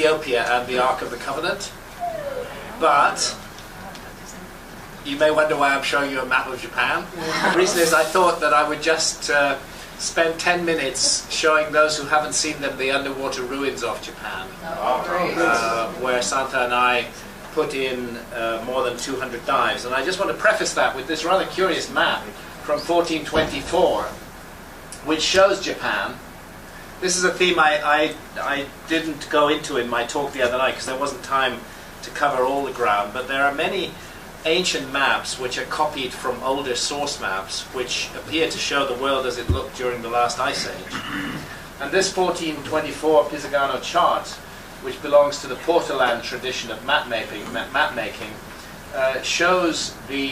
Ethiopia and the Ark of the Covenant. But you may wonder why I'm showing you a map of Japan. The reason is I thought that I would just spend 10 minutes showing those who haven't seen them the underwater ruins of Japan, where Santa and I put in more than 200 dives. And I just want to preface that with this rather curious map from 1424, which shows Japan. This is a theme I didn't go into in my talk the other night because there wasn't time to cover all the ground, but there are many ancient maps which are copied from older source maps which appear to show the world as it looked during the last ice age. And this 1424 Pisagano chart, which belongs to the Portolan tradition of map making, shows the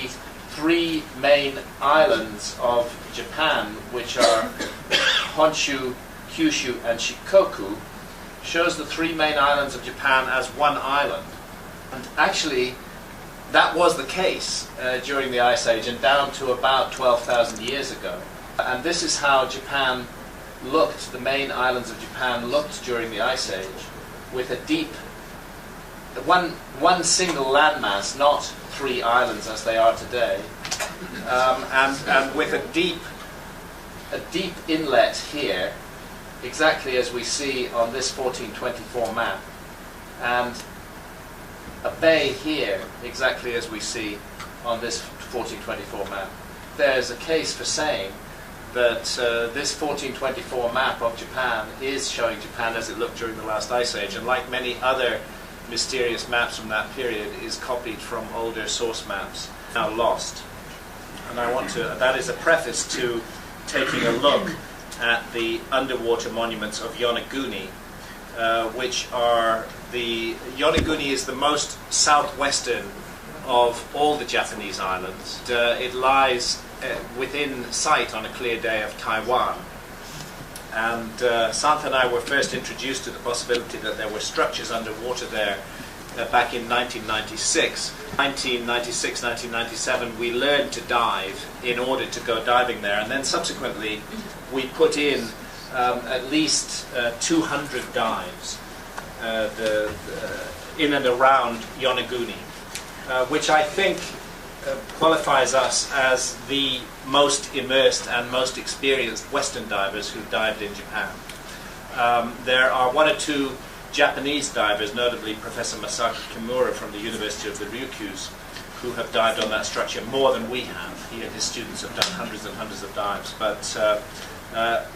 three main islands of Japan, which are Honshu, Kyushu and Shikoku. Shows the three main islands of Japan as one island. And actually, that was the case during the Ice Age and down to about 12,000 years ago. And this is how Japan looked, the main islands of Japan looked during the Ice Age, with a deep, one single landmass, not three islands as they are today, and with a deep inlet here, exactly as we see on this 1424 map, and a bay here, exactly as we see on this 1424 map. There's a case for saying that this 1424 map of Japan is showing Japan as it looked during the last ice age, and like many other mysterious maps from that period, is copied from older source maps, now lost. And I want to, that is a preface to taking a look at the underwater monuments of Yonaguni, which are Yonaguni is the most southwestern of all the Japanese islands. It lies within sight on a clear day of Taiwan. And Santa and I were first introduced to the possibility that there were structures underwater there back in 1996. 1996, 1997, we learned to dive in order to go diving there. And then subsequently, we put in at least 200 dives in and around Yonaguni, which I think qualifies us as the most immersed and most experienced Western divers who dived in Japan. There are one or two Japanese divers, notably Professor Masaki Kimura from the University of the Ryukyus, who have dived on that structure more than we have. He and his students have done hundreds and hundreds of dives, but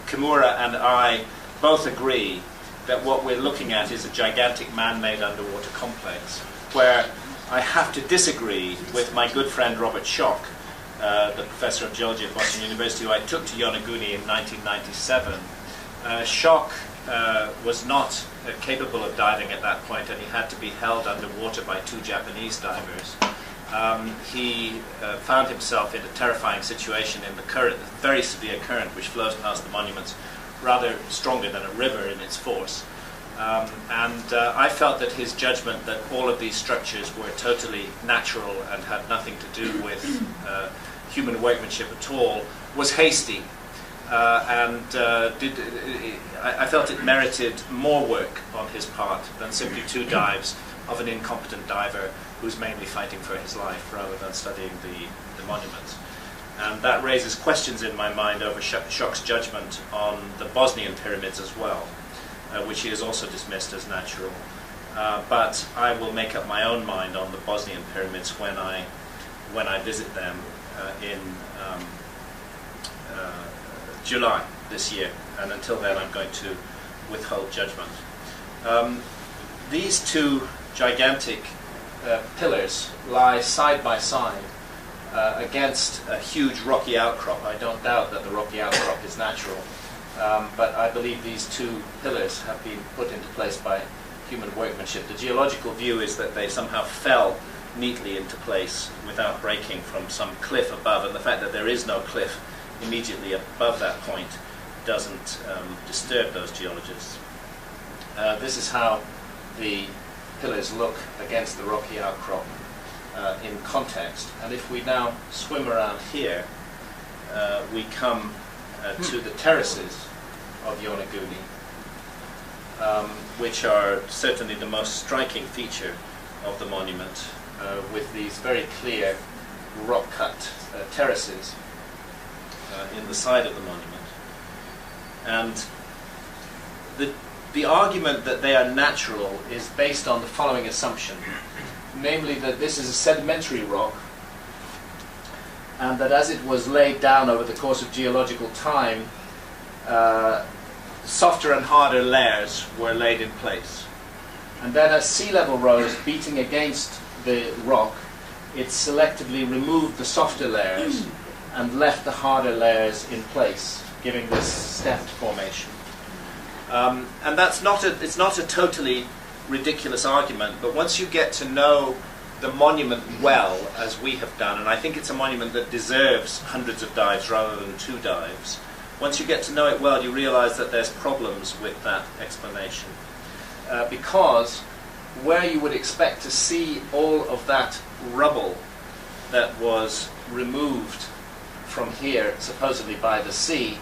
Kimura and I both agree that what we're looking at is a gigantic man-made underwater complex, where I have to disagree with my good friend Robert Schoch, the professor of geology at Boston University, who I took to Yonaguni in 1997. Schoch was not capable of diving at that point, and he had to be held underwater by two Japanese divers. He found himself in a terrifying situation in the current, very severe current which flows past the monuments, rather stronger than a river in its force. I felt that his judgment that all of these structures were totally natural and had nothing to do with human workmanship at all was hasty, I felt it merited more work on his part than simply two dives of an incompetent diver who's mainly fighting for his life rather than studying the monuments. And that raises questions in my mind over Schoch's judgment on the Bosnian pyramids as well, which he has also dismissed as natural. But I will make up my own mind on the Bosnian pyramids when I visit them in July this year. And until then, I'm going to withhold judgment. These two gigantic pillars lie side by side against a huge rocky outcrop. I don't doubt that the rocky outcrop is natural, but I believe these two pillars have been put into place by human workmanship. The geological view is that they somehow fell neatly into place without breaking from some cliff above, and the fact that there is no cliff immediately above that point doesn't disturb those geologists. This is how the pillars look against the rocky outcrop in context. And if we now swim around here, we come to the terraces of Yonaguni. which are certainly the most striking feature of the monument, with these very clear rock-cut terraces in the side of the monument. And the argument that they are natural is based on the following assumption, namely that this is a sedimentary rock, and that as it was laid down over the course of geological time, softer and harder layers were laid in place. And then as sea level rose beating against the rock, it selectively removed the softer layers and left the harder layers in place, giving this stepped formation. And that's it's not a totally ridiculous argument, but once you get to know the monument well, as we have done, and I think it's a monument that deserves hundreds of dives rather than 2 dives, once you get to know it well, you realize that there's problems with that explanation. Because where you would expect to see all of that rubble that was removed from here, supposedly by the sea,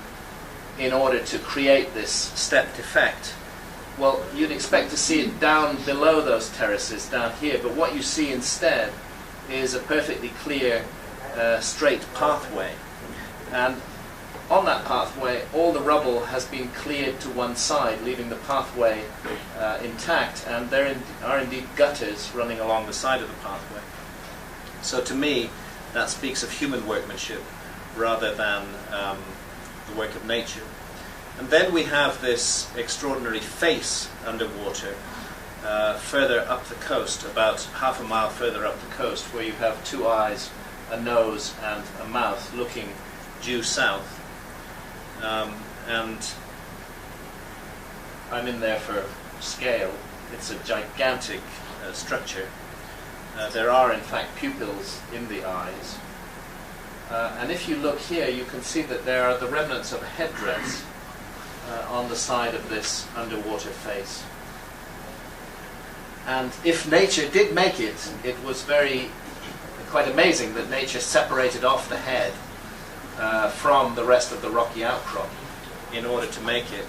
in order to create this stepped effect, well, you'd expect to see it down below those terraces, down here, but what you see instead is a perfectly clear, straight pathway. And on that pathway, all the rubble has been cleared to one side, leaving the pathway intact, and there are indeed gutters running along the side of the pathway. So to me, that speaks of human workmanship rather than the work of nature. And then we have this extraordinary face underwater further up the coast, about half a mile further up the coast, where you have 2 eyes, a nose and a mouth looking due south. And I'm in there for scale. It's a gigantic structure. There are in fact pupils in the eyes. And if you look here, you can see that there are the remnants of a headdress on the side of this underwater face. And if nature did make it, it was quite amazing that nature separated off the head from the rest of the rocky outcrop in order to make it.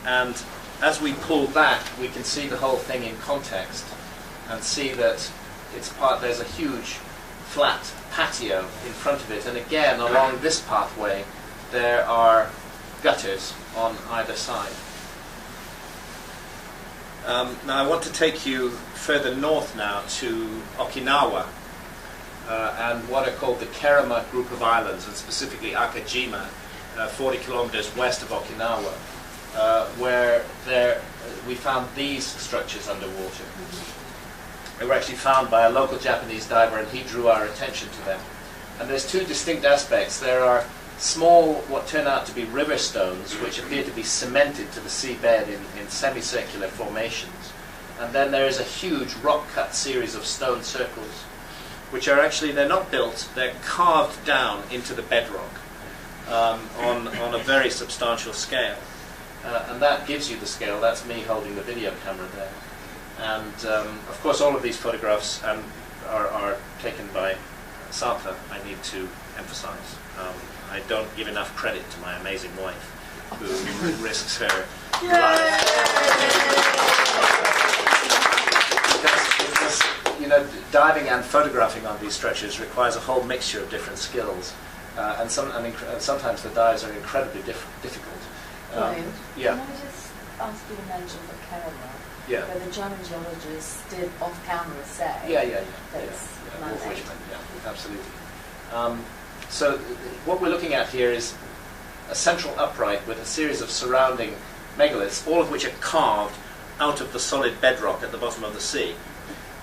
And as we pull back, we can see the whole thing in context and see that there's a huge flat patio in front of it, and again along this pathway there are gutters on either side. Now I want to take you further north now to Okinawa and what are called the Kerama group of islands, and specifically Akajima, 40 kilometers west of Okinawa, where we found these structures underwater. They were actually found by a local Japanese diver, and he drew our attention to them. And there's 2 distinct aspects. There are small, what turn out to be river stones, which appear to be cemented to the seabed in semicircular formations. And then there is a huge rock-cut series of stone circles, which are actually, they're not built, they're carved down into the bedrock on a very substantial scale. And that gives you the scale. That's me holding the video camera there. And of course all of these photographs are taken by Sata, I need to emphasize. I don't give enough credit to my amazing wife, who risks her life. Because, diving and photographing on these structures requires a whole mixture of different skills. And sometimes the dives are incredibly difficult. Yeah. Can I just ask you to mention the Kerala? Yeah. Where the German geologists did off-camera say. Yeah. Wolf Richmond, yeah, absolutely. So what we're looking at here is a central upright with a series of surrounding megaliths, all of which are carved out of the solid bedrock at the bottom of the sea.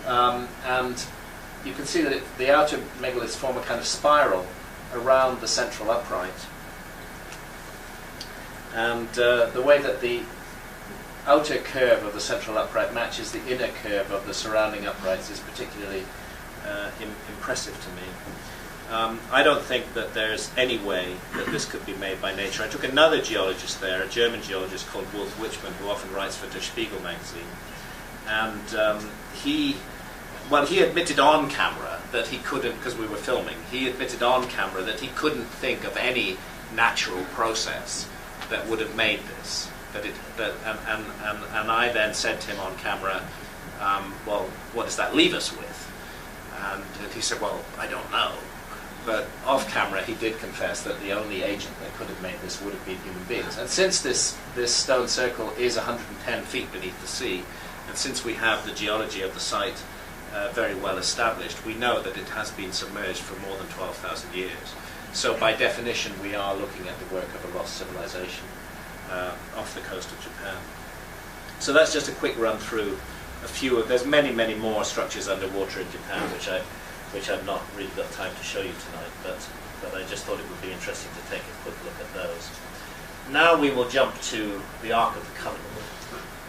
And you can see that the outer megaliths form a kind of spiral around the central upright. And the way that the outer curve of the central upright matches the inner curve of the surrounding uprights is particularly impressive to me. I don't think that there's any way that this could be made by nature. I took another geologist there, a German geologist called Wolf Richmond, who often writes for Der Spiegel magazine. And he admitted on camera that he couldn't, because we were filming, he admitted on camera that he couldn't think of any natural process that would have made this. And I then said to him on camera, well, what does that leave us with? And he said, well, I don't know. But off camera, he did confess that the only agent that could have made this would have been human beings. And since this stone circle is 110 feet beneath the sea, and since we have the geology of the site very well established, we know that it has been submerged for more than 12,000 years. So by definition, we are looking at the work of a lost civilization off the coast of Japan. So that's just a quick run through a few of, there's many, many more structures underwater in Japan, which I've not really got time to show you tonight, but I just thought it would be interesting to take a quick look at those. Now we will jump to the Ark of the Covenant,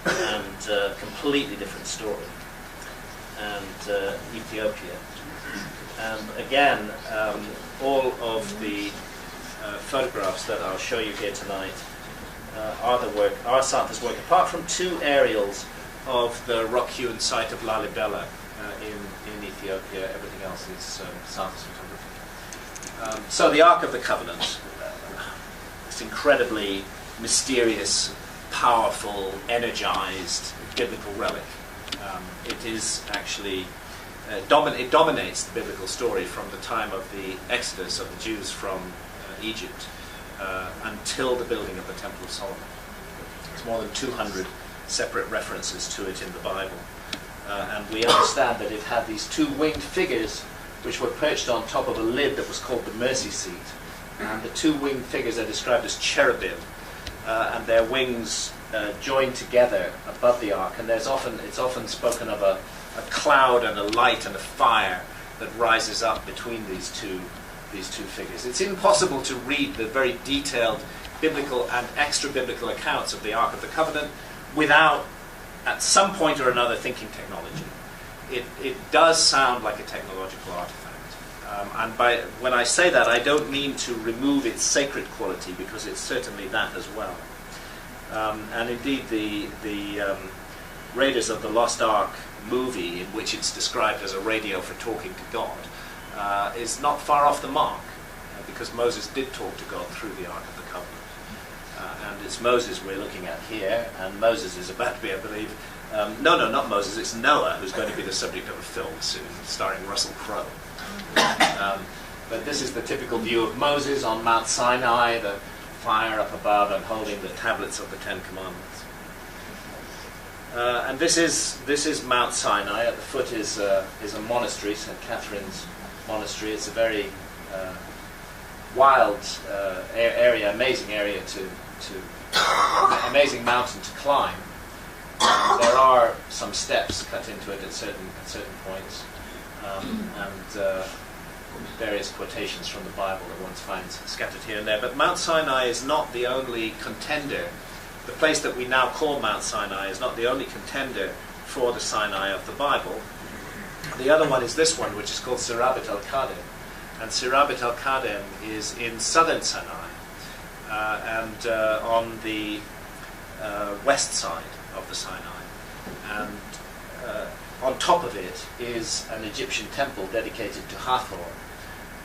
and a completely different story, and Ethiopia. And again, all of the photographs that I'll show you here tonight are Santa's work, apart from two aerials of the rock-hewn site of Lalibela in Ethiopia. Everything else is Santa's photography. So the Ark of the Covenant, this incredibly mysterious, powerful, energized biblical relic. It is actually it dominates the biblical story from the time of the Exodus of the Jews from Egypt until the building of the Temple of Solomon. There's more than 200 separate references to it in the Bible. And we understand that it had these two winged figures which were perched on top of a lid that was called the mercy seat. And the two winged figures are described as cherubim, and their wings joined together above the ark. And it's often spoken of a cloud and a light and a fire that rises up between these two figures. It's impossible to read the very detailed biblical and extra-biblical accounts of the Ark of the Covenant without, at some point or another, thinking technology. It does sound like a technological artifact. And when I say that, I don't mean to remove its sacred quality, because it's certainly that as well. And indeed, the Raiders of the Lost Ark movie, in which it's described as a radio for talking to God, is not far off the mark, because Moses did talk to God through the Ark of the Covenant. And it's Moses we're looking at here, and Moses is about to be, I believe, no, not Moses, it's Noah, who's going to be the subject of a film soon, starring Russell Crowe. But this is the typical view of Moses on Mount Sinai, the fire up above, and holding the tablets of the Ten Commandments. And this is Mount Sinai. At the foot is a monastery, St. Catherine's Monastery. It's a very wild area, amazing area amazing mountain to climb. There are some steps cut into it at certain points, and various quotations from the Bible that one finds scattered here and there. But Mount Sinai is not the only contender. The place that we now call Mount Sinai is not the only contender for the Sinai of the Bible. The other one is this one, which is called Sirabit al-Kadem. And Sirabit al-Kadem is in southern Sinai, and on the west side of the Sinai. And on top of it is an Egyptian temple dedicated to Hathor.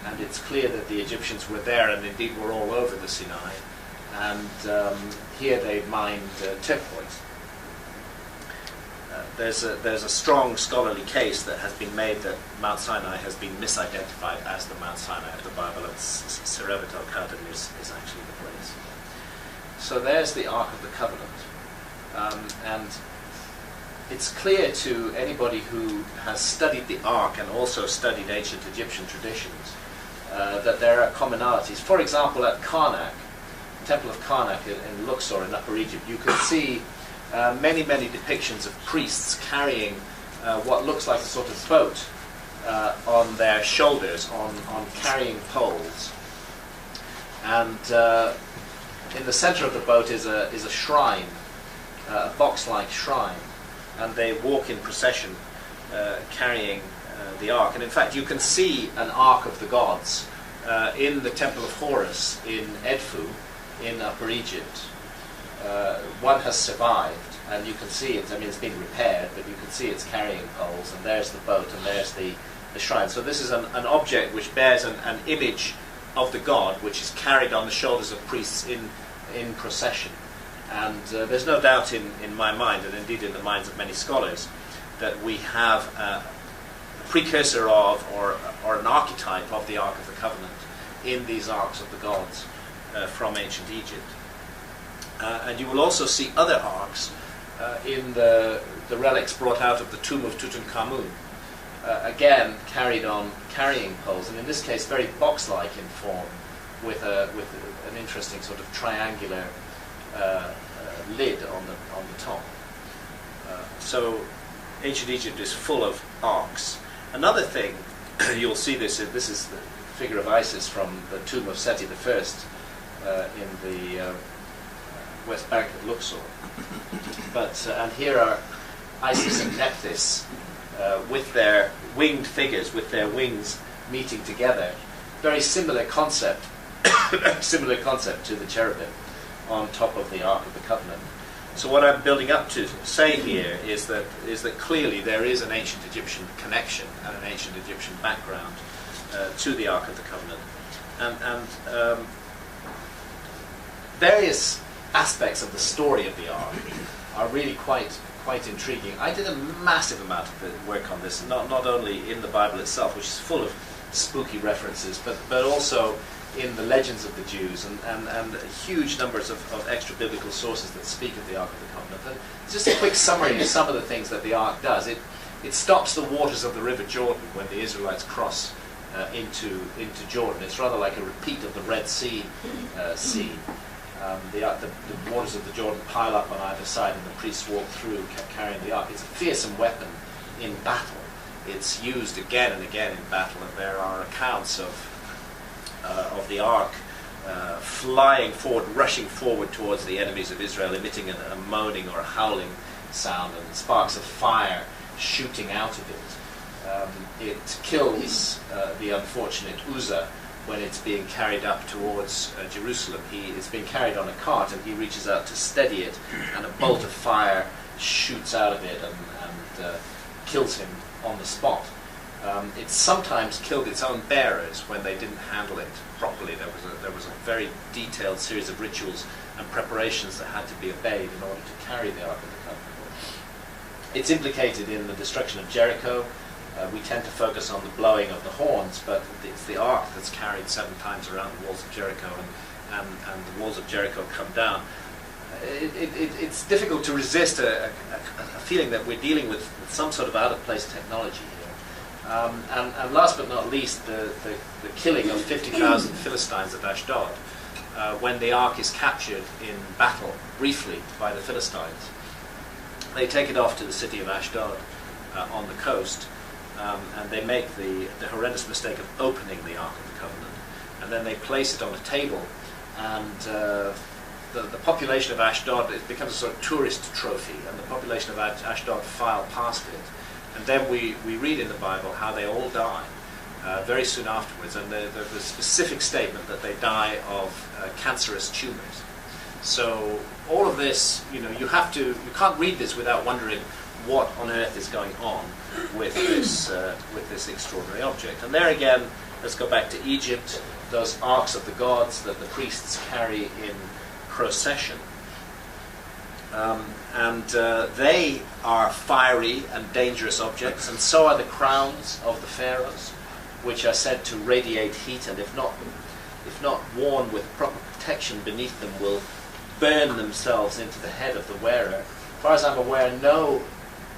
And it's clear that the Egyptians were there, and indeed were all over the Sinai. And here they mined turquoise. There's a strong scholarly case that has been made that Mount Sinai has been misidentified as the Mount Sinai of the Bible, and Sirabit al-Kadem is actually the place. So there's the Ark of the Covenant. And it's clear to anybody who has studied the Ark and also studied ancient Egyptian traditions that there are commonalities. For example, at Karnak, the Temple of Karnak in Luxor in Upper Egypt, you can see many depictions of priests carrying what looks like a sort of boat on their shoulders, on carrying poles. And in the center of the boat is a shrine, a box-like shrine, and they walk in procession carrying the ark. And in fact, you can see an Ark of the Gods in the Temple of Horus in Edfu in Upper Egypt. One has survived, and you can see it. I mean, it's been repaired, but you can see it's carrying poles, and there's the boat, and there's the shrine. So this is an object which bears an image of the god, which is carried on the shoulders of priests in procession. And there's no doubt in my mind, and indeed in the minds of many scholars, that we have a precursor of, or an archetype of the Ark of the Covenant in these Arks of the Gods from ancient Egypt. And you will also see other arks in the relics brought out of the tomb of Tutankhamun, again carried on carrying poles, and in this case very box-like in form, with an interesting sort of triangular lid on the top. So ancient Egypt is full of arks. Another thing, you'll see this is the figure of Isis from the tomb of Seti I in the West Bank of Luxor. But and here are Isis and Nephthys with their winged figures, with their wings meeting together. Very similar concept, similar concept to the cherubim on top of the Ark of the Covenant. So what I'm building up to say here is that clearly there is an ancient Egyptian connection and an ancient Egyptian background to the Ark of the Covenant, and various aspects of the story of the Ark are really quite intriguing. I did a massive amount of work on this, not only in the Bible itself, which is full of spooky references, but also in the legends of the Jews and huge numbers of extra biblical sources that speak of the Ark of the Covenant. And just a quick summary of some of the things that the Ark does. It stops the waters of the River Jordan when the Israelites cross into Jordan. It's rather like a repeat of the Red Sea scene. The waters of the Jordan pile up on either side, and the priests walk through carrying the Ark. It's a fearsome weapon in battle. It's used again and again in battle, and there are accounts of the Ark flying forward, rushing forward towards the enemies of Israel, emitting a moaning or a howling sound, and sparks of fire shooting out of it. It kills the unfortunate Uzzah when it's being carried up towards Jerusalem. It's being carried on a cart, and he reaches out to steady it, and a bolt of fire shoots out of it and kills him on the spot. It sometimes killed its own bearers when they didn't handle it properly. There was a very detailed series of rituals and preparations that had to be obeyed in order to carry the Ark of the Covenant. It's implicated in the destruction of Jericho. We tend to focus on the blowing of the horns, but it's the Ark that's carried 7 times around the walls of Jericho, and the walls of Jericho come down. It's difficult to resist a feeling that we're dealing with some sort of out-of-place technology here. And last but not least, the killing of 50,000 Philistines at Ashdod, when the Ark is captured in battle, briefly, by the Philistines. They take it off to the city of Ashdod on the coast, and they make the horrendous mistake of opening the Ark of the Covenant, and then they place it on a table, and the population of Ashdod, it becomes a sort of tourist trophy, and the population of Ashdod file past it. And then we read in the Bible how they all die very soon afterwards, and the specific statement that they die of cancerous tumors. So all of this, you can't read this without wondering what on earth is going on with this extraordinary object. And there again, let's go back to Egypt, those arks of the gods that the priests carry in procession. They are fiery and dangerous objects, and so are the crowns of the pharaohs, which are said to radiate heat, and if not worn with proper protection beneath them, will burn themselves into the head of the wearer. As far as I'm aware, no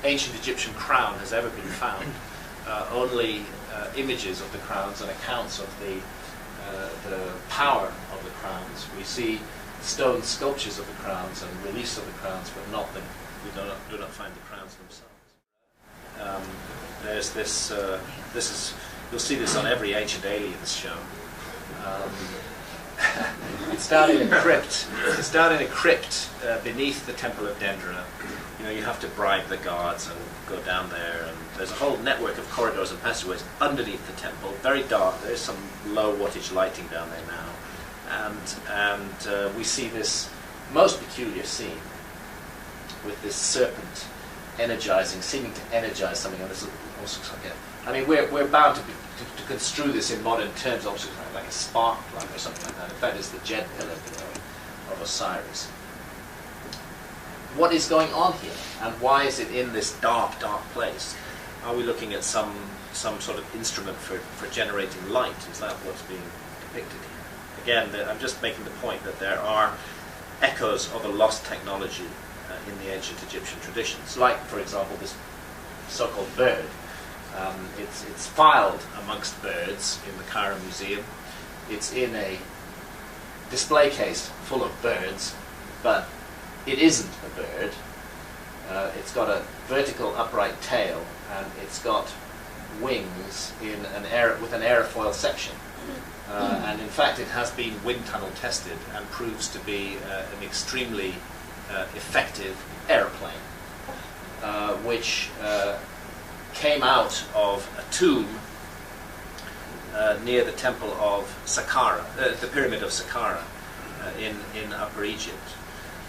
ancient Egyptian crown has ever been found. Only images of the crowns and accounts of the power of the crowns. We see stone sculptures of the crowns and reliefs of the crowns, but we do not find the crowns themselves. There's this. You'll see this on every Ancient Aliens show. It's down in a crypt. It's down in a crypt beneath the Temple of Dendera. You have to bribe the guards and go down there, and there's a whole network of corridors and passageways underneath the temple. Very dark. There's some low wattage lighting down there now, and we see this most peculiar scene with this serpent seeming to energize something. And this also looks like we're bound to construe this in modern terms, also like a spark plug or something like that. In fact, it's the jet pillar of Osiris. what is going on here, and why is it in this dark, dark place? Are we looking at some sort of instrument for generating light? Is that what's being depicted here? Again, I'm just making the point that there are echoes of a lost technology in the ancient Egyptian traditions, like, for example, this so-called bird. It's filed amongst birds in the Cairo Museum. It's in a display case full of birds, but it isn't a bird. It's got a vertical upright tail, and it's got wings with an aerofoil section. And in fact, it has been wind tunnel tested and proves to be an extremely effective aeroplane, which came out of a tomb near the temple of Saqqara, the pyramid of Saqqara in Upper Egypt.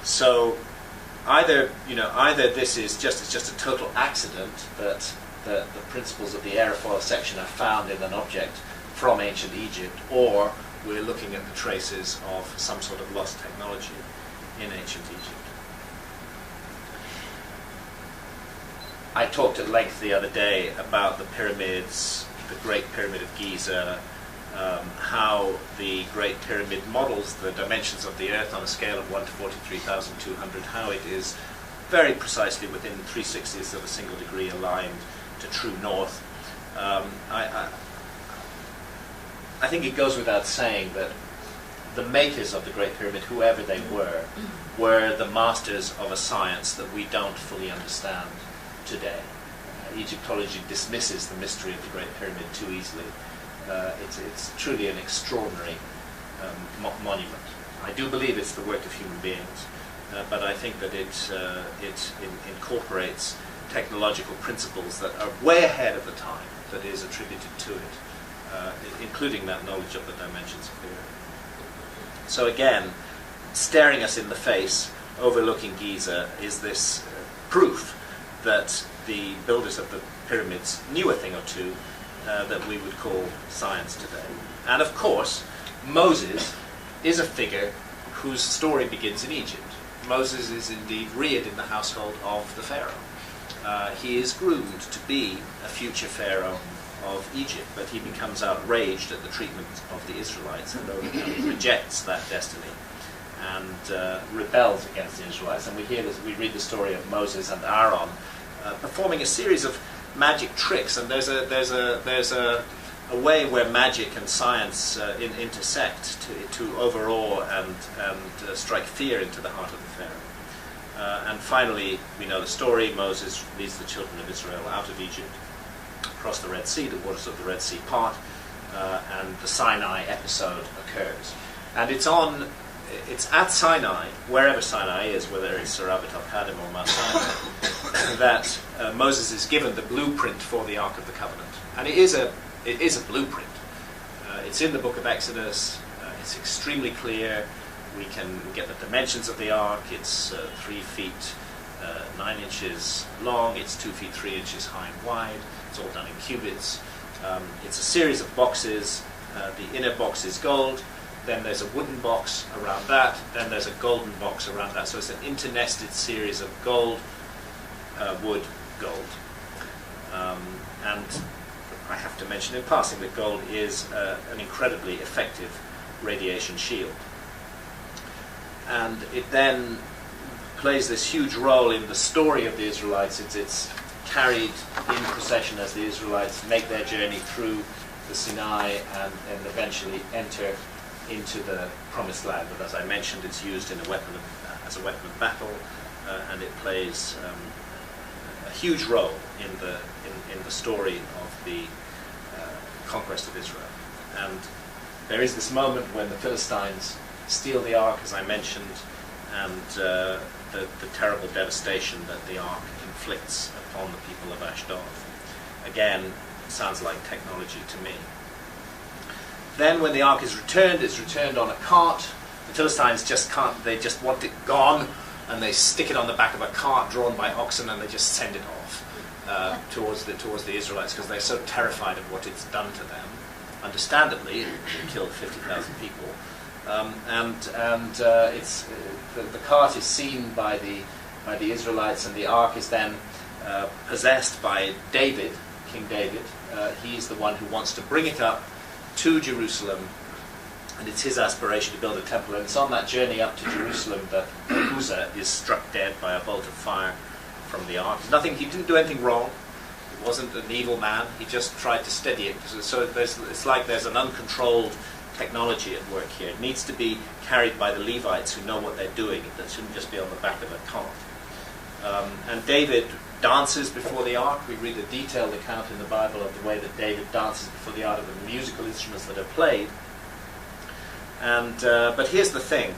So either this is just a total accident that the principles of the aerofoil section are found in an object from ancient Egypt, or we're looking at the traces of some sort of lost technology in ancient Egypt. I talked at length the other day about the pyramids, the Great Pyramid of Giza, how the Great Pyramid models the dimensions of the Earth on a scale of 1 to 43,200, how it is very precisely within 3/60ths of a single degree aligned to true north. I think it goes without saying that the makers of the Great Pyramid, whoever they were the masters of a science that we don't fully understand today. Egyptology dismisses the mystery of the Great Pyramid too easily. It's truly an extraordinary monument. I do believe it's the work of human beings, but I think that it incorporates technological principles that are way ahead of the time that is attributed to it, including that knowledge of the dimensions of the Earth. So again, staring us in the face, overlooking Giza, is this proof that the builders of the pyramids knew a thing or two that we would call science today. And of course, Moses is a figure whose story begins in Egypt. Moses is indeed reared in the household of the Pharaoh. He is groomed to be a future Pharaoh of Egypt, but he becomes outraged at the treatment of the Israelites and rejects that destiny and rebels against the Israelites. And we read the story of Moses and Aaron performing a series of magic tricks, and there's a way where magic and science intersect to overawe and strike fear into the heart of the Pharaoh. And finally, we know the story. Moses leads the children of Israel out of Egypt, across the Red Sea. The waters of the Red Sea part, and the Sinai episode occurs. And it's at Sinai, wherever Sinai is, whether it's Rabat al-Qadim or Mount Sinai, that Moses is given the blueprint for the Ark of the Covenant. And it is a blueprint. It's in the book of Exodus. It's extremely clear. We can get the dimensions of the Ark. It's 3 feet 9 inches long. It's 2 feet 3 inches high and wide. It's all done in cubits. It's a series of boxes. The inner box is gold. Then there's a wooden box around that. Then there's a golden box around that. So it's an internested series of gold, wood, gold. And I have to mention in passing that gold is an incredibly effective radiation shield. And it then plays this huge role in the story of the Israelites. It's carried in procession as the Israelites make their journey through the Sinai and eventually enter into the Promised Land. But as I mentioned, it's used as a weapon of battle, and it plays a huge role in the story of the conquest of Israel. And there is this moment when the Philistines steal the Ark, as I mentioned, and the terrible devastation that the Ark inflicts upon the people of Ashdod. Again, sounds like technology to me. Then when the Ark is returned, it's returned on a cart. The Philistines just can't, they just want it gone, and they stick it on the back of a cart drawn by oxen, and they just send it off towards the Israelites, because they're so terrified of what it's done to them. Understandably, it killed 50,000 people. The cart is seen by the by the Israelites, and the ark is then possessed by David, King David. He's the one who wants to bring it up to Jerusalem, and it's his aspiration to build a temple. And it's on that journey up to Jerusalem that Uzzah is struck dead by a bolt of fire from the ark. He didn't do anything wrong. He wasn't an evil man. He just tried to steady it. So it's like there's an uncontrolled technology at work here. It needs to be carried by the Levites who know what they're doing. It shouldn't just be on the back of a cart. And David dances before the ark. We read a detailed account in the Bible of the way that David dances before the ark, of the musical instruments that are played. And but here's the thing.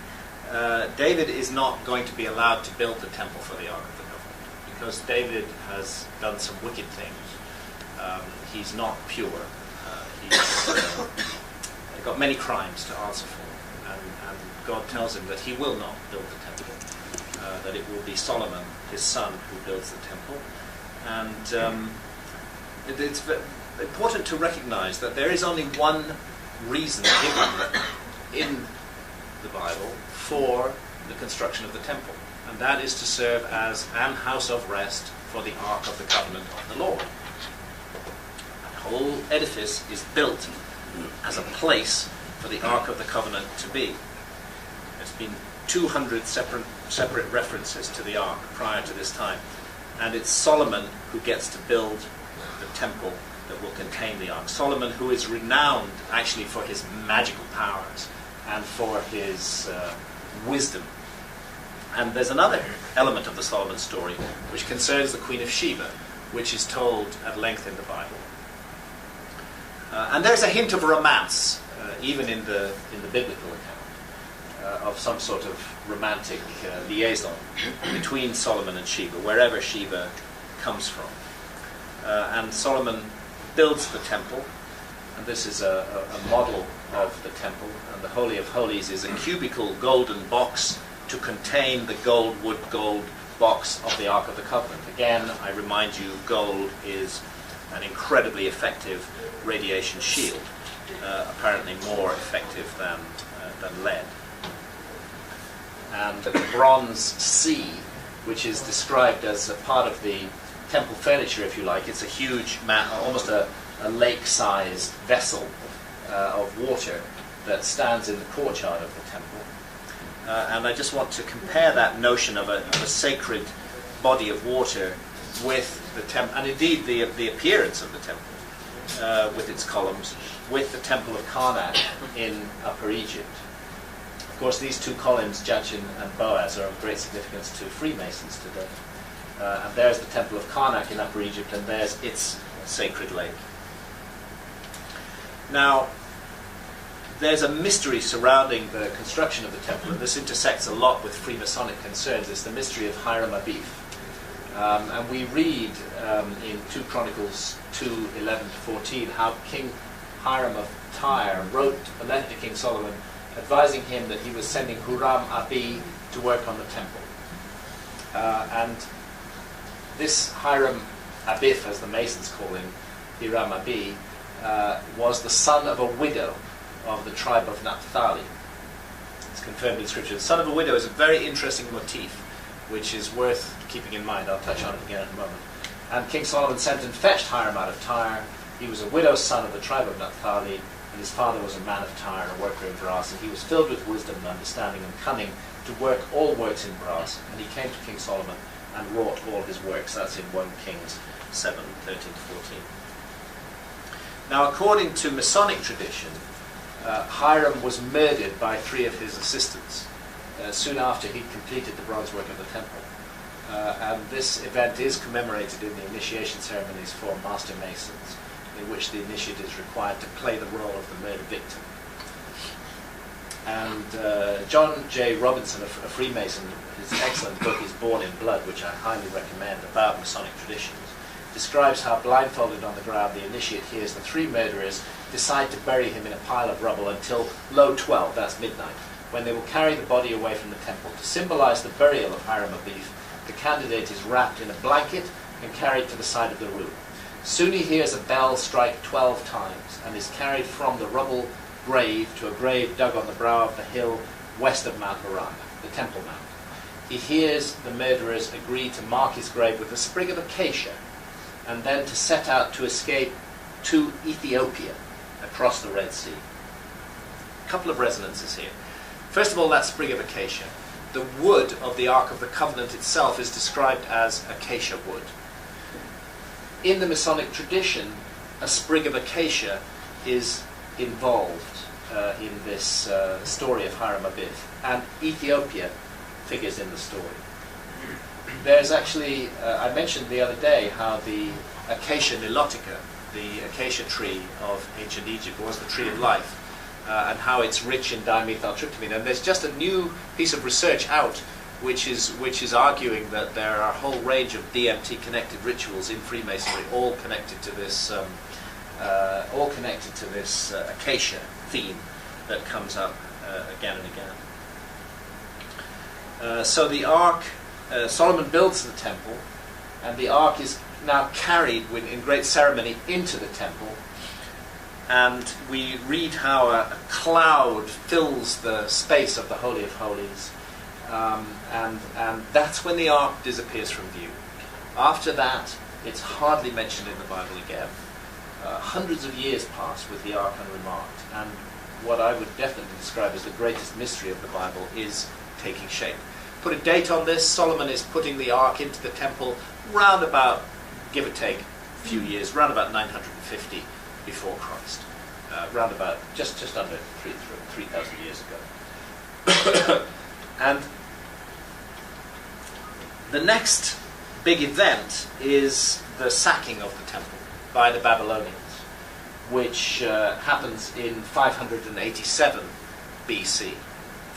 David is not going to be allowed to build the temple for the Ark of the Covenant, because David has done some wicked things. He's not pure. He's got many crimes to answer for. And God tells him that he will not build the temple, that it will be Solomon, his son, who builds the temple. And it's important to recognize that there is only one reason given in the Bible for the construction of the temple, and that is to serve as an house of rest for the Ark of the Covenant of the Lord. That whole edifice is built as a place for the Ark of the Covenant to be. There's been 200 separate references to the Ark prior to this time, and it's Solomon who gets to build the temple that will contain the Ark. Solomon, who is renowned actually for his magical powers and for his wisdom. And there's another element of the Solomon story which concerns the Queen of Sheba, which is told at length in the Bible. And there's a hint of romance, even in the biblical account, of some sort of romantic liaison between Solomon and Sheba, wherever Sheba comes from. And Solomon builds the temple, and this is a model of the temple. And the Holy of Holies is a cubical golden box to contain the gold box of the Ark of the Covenant. Again, I remind you, gold is an incredibly effective radiation shield, apparently more effective than lead. And the bronze sea, which is described as a part of the temple furniture, if you like, it's a huge, almost a lake-sized vessel of water that stands in the courtyard of the temple. And I just want to compare that notion of a sacred body of water with the temple, and indeed the appearance of the temple with its columns, with the temple of Karnak in Upper Egypt. Of course, these two columns, Jachin and Boaz, are of great significance to Freemasons today. And there's the temple of Karnak in Upper Egypt, and there's its sacred lake. Now, there's a mystery surrounding the construction of the temple, and this intersects a lot with Freemasonic concerns. It's the mystery of Hiram Abiff. And we read in 2 Chronicles 2:11-14 how King Hiram of Tyre wrote a letter to King Solomon advising him that he was sending Huram Abi to work on the temple. And this Hiram Abiff, as the Masons call him, Hiram Abi, was the son of a widow of the tribe of Naphtali. It's confirmed in Scripture. The son of a widow is a very interesting motif, which is worth keeping in mind. I'll touch on it again in a moment. And King Solomon sent and fetched Hiram out of Tyre. He was a widow's son of the tribe of Naphtali, and his father was a man of Tyre, a worker in brass, and he was filled with wisdom and understanding and cunning to work all works in brass. And he came to King Solomon and wrought all his works. That's in 1 Kings 7:13-14. Now, according to Masonic tradition, Hiram was murdered by 3 of his assistants soon after he'd completed the bronze work of the temple. And this event is commemorated in the initiation ceremonies for Master Masons, in which the initiate is required to play the role of the murder victim. And John J. Robinson, a Freemason, his excellent book is Born in Blood, which I highly recommend, about Masonic traditions, describes how, blindfolded on the ground, the initiate hears the 3 murderers decide to bury him in a pile of rubble until low 12, that's midnight, when they will carry the body away from the temple. To symbolize the burial of Hiram Abiff, the candidate is wrapped in a blanket and carried to the side of the room. Soon he hears a bell strike 12 times and is carried from the rubble grave to a grave dug on the brow of the hill west of Mount Moriah, the Temple Mount. he hears the murderers agree to mark his grave with a sprig of acacia and then to set out to escape to Ethiopia across the Red Sea. A couple of resonances here. First of all, that sprig of acacia. The wood of the Ark of the Covenant itself is described as acacia wood. In the Masonic tradition, a sprig of acacia is involved in this story of Hiram Abiff, and Ethiopia figures in the story. There's actually, I mentioned the other day how the Acacia nilotica, the acacia tree of ancient Egypt, was the tree of life, and how it's rich in dimethyltryptamine. And there's just a new piece of research out which is arguing that there are a whole range of DMT-connected rituals in Freemasonry, all connected to this acacia theme that comes up again and again. So the Ark, Solomon builds the temple, and the Ark is now carried in great ceremony into the temple. And we read how a cloud fills the space of the Holy of Holies. And that's when the Ark disappears from view. After that, it's hardly mentioned in the Bible again. Hundreds of years pass with the Ark unremarked, and what I would definitely describe as the greatest mystery of the Bible is taking shape. Put a date on this: Solomon is putting the Ark into the temple round about, give or take a few years, round about 950 before Christ, round about just under 3,000 years ago. And the next big event is the sacking of the temple by the Babylonians, which happens in 587 BC.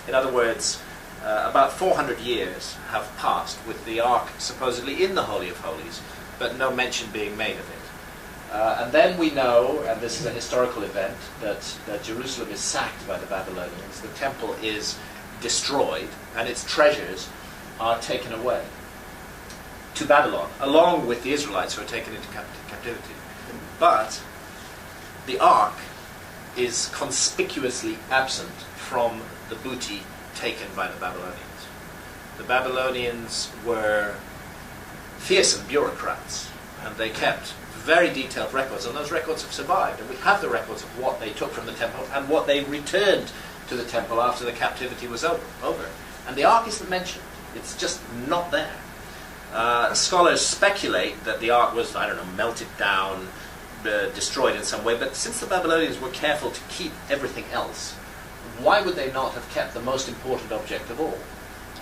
In other words, about 400 years have passed with the Ark supposedly in the Holy of Holies, but no mention being made of it. And then we know, and this is a historical event, that Jerusalem is sacked by the Babylonians, the temple is destroyed, and its treasures are taken away to Babylon, along with the Israelites who are taken into captivity. But the Ark is conspicuously absent from the booty taken by the Babylonians. The Babylonians were fearsome bureaucrats, and they kept very detailed records, and those records have survived. And we have the records of what they took from the temple and what they returned to the temple after the captivity was over. And the Ark isn't mentioned. It's just not there. Scholars speculate that the Ark was, melted down, destroyed in some way, but since the Babylonians were careful to keep everything else, why would they not have kept the most important object of all?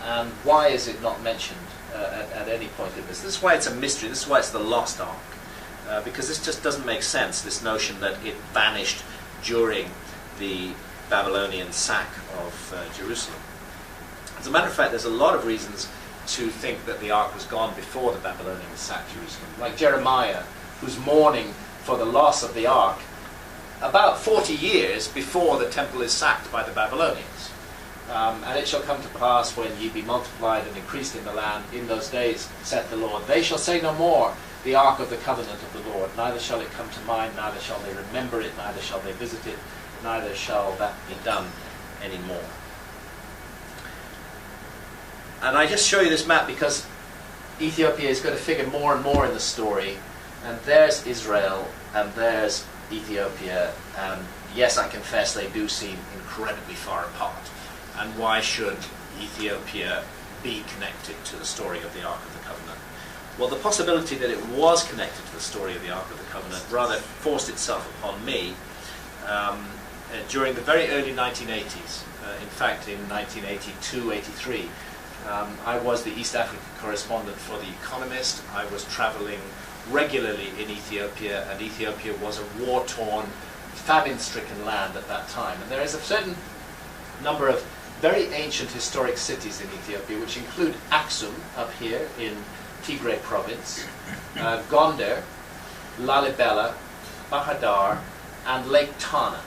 And why is it not mentioned at any point in this? This is why it's a mystery. This is why it's the lost Ark. Because this just doesn't make sense, this notion that it vanished during the Babylonian sack of Jerusalem. As a matter of fact, there's a lot of reasons to think that the Ark was gone before the Babylonians sacked Jerusalem. Like Jeremiah, who's mourning for the loss of the Ark about 40 years before the temple is sacked by the Babylonians. And it shall come to pass, when ye be multiplied and increased in the land, in those days, saith the Lord, they shall say no more, the Ark of the covenant of the Lord, neither shall it come to mind, neither shall they remember it, neither shall they visit it, neither shall that be done any more. And I just show you this map because Ethiopia is going to figure more and more in the story, and there's Israel, and there's Ethiopia, and yes, I confess they do seem incredibly far apart. And why should Ethiopia be connected to the story of the Ark of the Covenant? Well, the possibility that it was connected to the story of the Ark of the Covenant rather forced itself upon me during the very early 1980s. In fact, in 1982-83, I was the East African correspondent for The Economist. I was traveling regularly in Ethiopia, and Ethiopia was a war-torn, famine-stricken land at that time. And there is a certain number of very ancient historic cities in Ethiopia, which include Aksum up here in Tigray province, Gondar, Lalibela, Bahadar, and Lake Tana.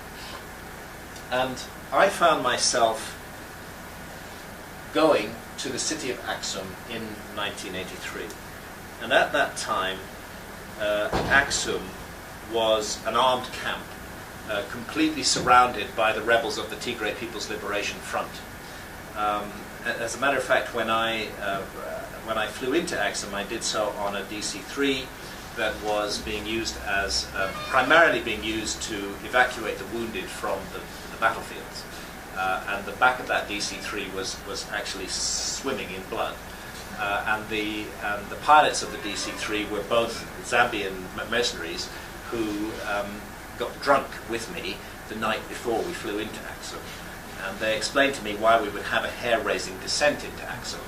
And I found myself going to the city of Aksum in 1983. And at that time, Aksum was an armed camp, completely surrounded by the rebels of the Tigray People's Liberation Front. as a matter of fact, when I flew into Axum, I did so on a DC-3 that was being used as primarily being used to evacuate the wounded from the battlefields, and the back of that DC-3 was actually swimming in blood, and the pilots of the DC-3 were both Zambian mercenaries who got drunk with me the night before we flew into Axum, and they explained to me why we would have a hair-raising descent into Axum.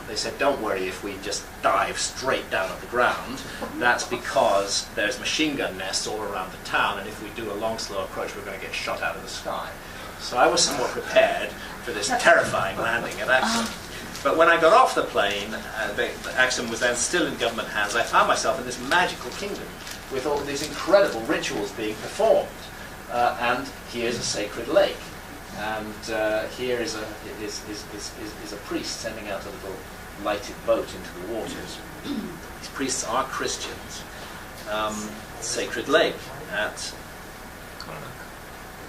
They said, don't worry if we just dive straight down at the ground. That's because there's machine gun nests all around the town, and if we do a long, slow approach, we're going to get shot out of the sky. So I was somewhat prepared for this terrifying landing at Axum. But when I got off the plane, Axum was then still in government hands. I found myself in this magical kingdom with all these incredible rituals being performed. And here's a sacred lake. And here is a priest sending out a little lighted boat into the waters. These priests are Christians. Sacred lake at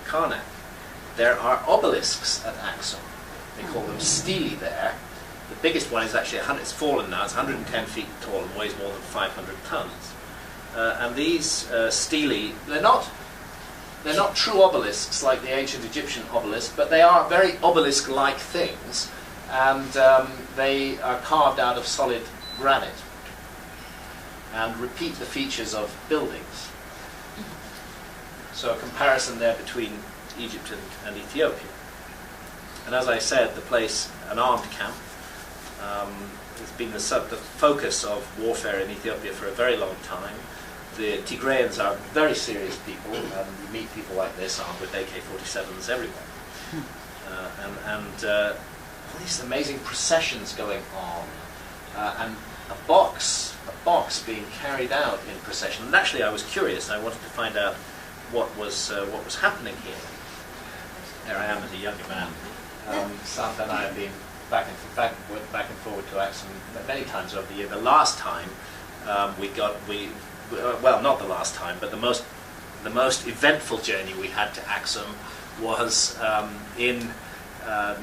Karnak. There are obelisks at Axum. They call them stelae there. The biggest one is actually it's fallen now. It's 110 feet tall and weighs more than 500 tons. And these stelae, they're not true obelisks like the ancient Egyptian obelisk, but they are very obelisk-like things, and they are carved out of solid granite and repeat the features of buildings. So a comparison there between Egypt and Ethiopia. And as I said, the place, an armed camp, has been the focus of warfare in Ethiopia for a very long time. The Tigrayans are very serious people, and you meet people like this armed with AK-47s everywhere. And all these amazing processions going on, and a box being carried out in procession. And actually I was curious, I wanted to find out what was happening here. There I am as a younger man. Santa and I have been back and forward to Axum many times over the year. The last time well, not the last time, but the most eventful journey we had to Axum was in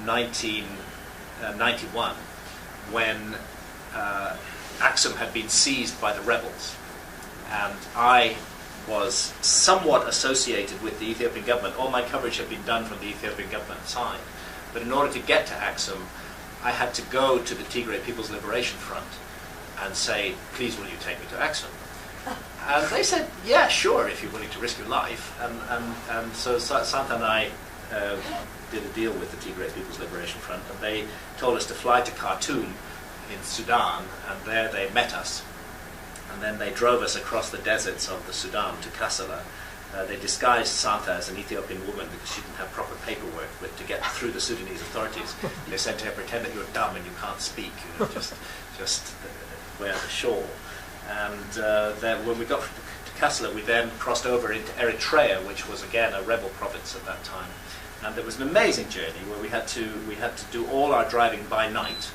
1991, when Axum had been seized by the rebels, and I was somewhat associated with the Ethiopian government. All my coverage had been done from the Ethiopian government side, but in order to get to Axum, I had to go to the Tigray People's Liberation Front and say, please will you take me to Axum? And they said, yeah, sure, if you're willing to risk your life. And so Santa and I did a deal with the Tigray People's Liberation Front, and they told us to fly to Khartoum in Sudan, and there they met us. And then they drove us across the deserts of the Sudan to Kassala. They disguised Santa as an Ethiopian woman because she didn't have proper paperwork, but to get through the Sudanese authorities, they said to her, pretend that you're dumb and you can't speak, just wear the shawl. And then when we got to Kassala, we then crossed over into Eritrea, which was again a rebel province at that time. And there was an amazing journey where we had to do all our driving by night,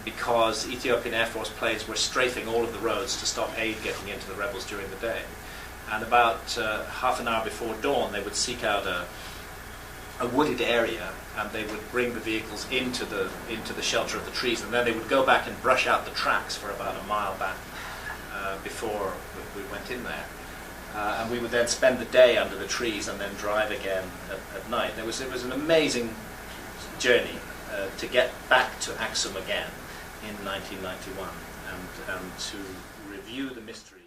because Ethiopian Air Force planes were strafing all of the roads to stop aid getting into the rebels during the day. And about half an hour before dawn, they would seek out a wooded area, and they would bring the vehicles into the shelter of the trees, and then they would go back and brush out the tracks for about a mile back before we went in there. And we would then spend the day under the trees and then drive again at night. It was an amazing journey to get back to Axum again in 1991 and to review the mystery.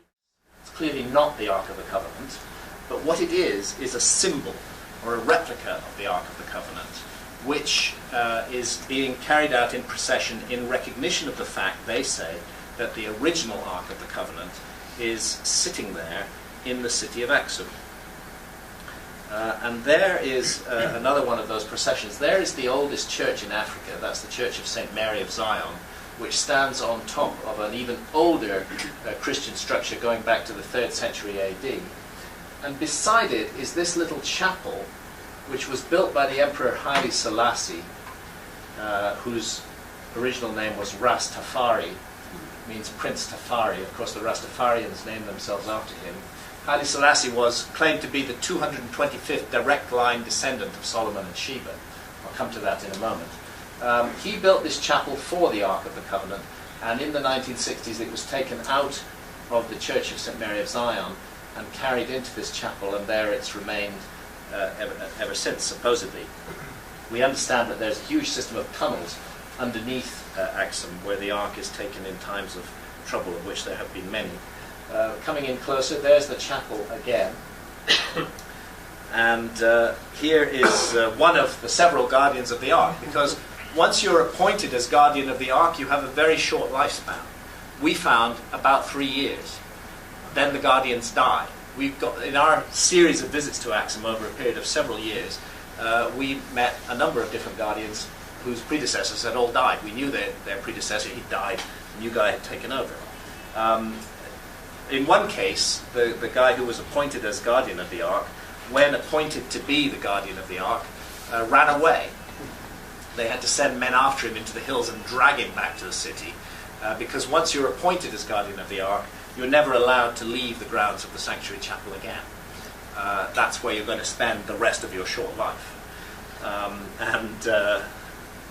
It's clearly not the Ark of the Covenant, but what it is a symbol or a replica of the Ark of the Covenant, which is being carried out in procession in recognition of the fact, they say, that the original Ark of the Covenant is sitting there in the city of Axum. And there is another one of those processions. There is the oldest church in Africa. That's the Church of St. Mary of Zion, which stands on top of an even older Christian structure going back to the 3rd century AD. And beside it is this little chapel, which was built by the Emperor Haile Selassie, whose original name was Ras Tafari, means Prince Tafari. Of course, the Rastafarians named themselves after him. Haile Selassie was claimed to be the 225th direct line descendant of Solomon and Sheba. I'll come to that in a moment. He built this chapel for the Ark of the Covenant, and in the 1960s it was taken out of the Church of St. Mary of Zion and carried into this chapel, and there it's remained ever since, supposedly. We understand that there's a huge system of tunnels underneath Axum where the Ark is taken in times of trouble, of which there have been many. Coming in closer, there's the chapel again. And here is one of the several guardians of the Ark, because once you're appointed as guardian of the Ark, you have a very short lifespan. We found about 3 years. Then the guardians die. We've got, in our series of visits to Axum over a period of several years, we met a number of different guardians whose predecessors had all died. We knew their predecessor, he died, the new guy had taken over. In one case, the guy who was appointed as guardian of the Ark, when appointed to be the guardian of the Ark, ran away. They had to send men after him into the hills and drag him back to the city, because once you're appointed as guardian of the Ark, you're never allowed to leave the grounds of the sanctuary chapel again. That's where you're going to spend the rest of your short life.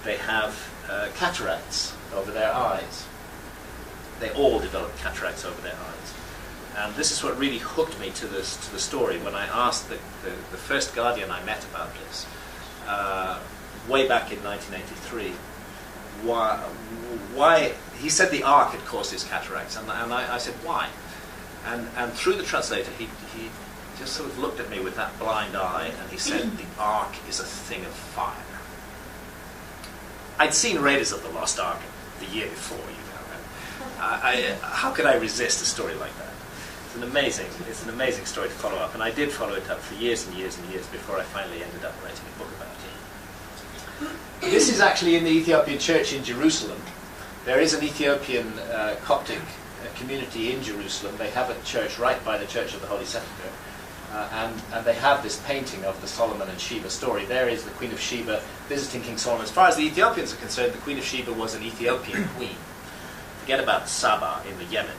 They have cataracts over their eyes. They all develop cataracts over their eyes. And this is what really hooked me to the story when I asked the first guardian I met about this, way back in 1983, why he said the Ark had caused his cataracts, and I said, why? And through the translator, he just sort of looked at me with that blind eye, and he said, the Ark is a thing of fire. I'd seen Raiders of the Lost Ark the year before, how could I resist a story like that? It's an amazing story to follow up, and I did follow it up for years and years and years before I finally ended up writing a book about it. This is actually in the Ethiopian church in Jerusalem. There is an Ethiopian Coptic community in Jerusalem. They have a church right by the Church of the Holy Sepulchre, and they have this painting of the Solomon and Sheba story. There is the Queen of Sheba visiting King Solomon. As far as the Ethiopians are concerned, the Queen of Sheba was an Ethiopian queen. Forget about Saba in the Yemen,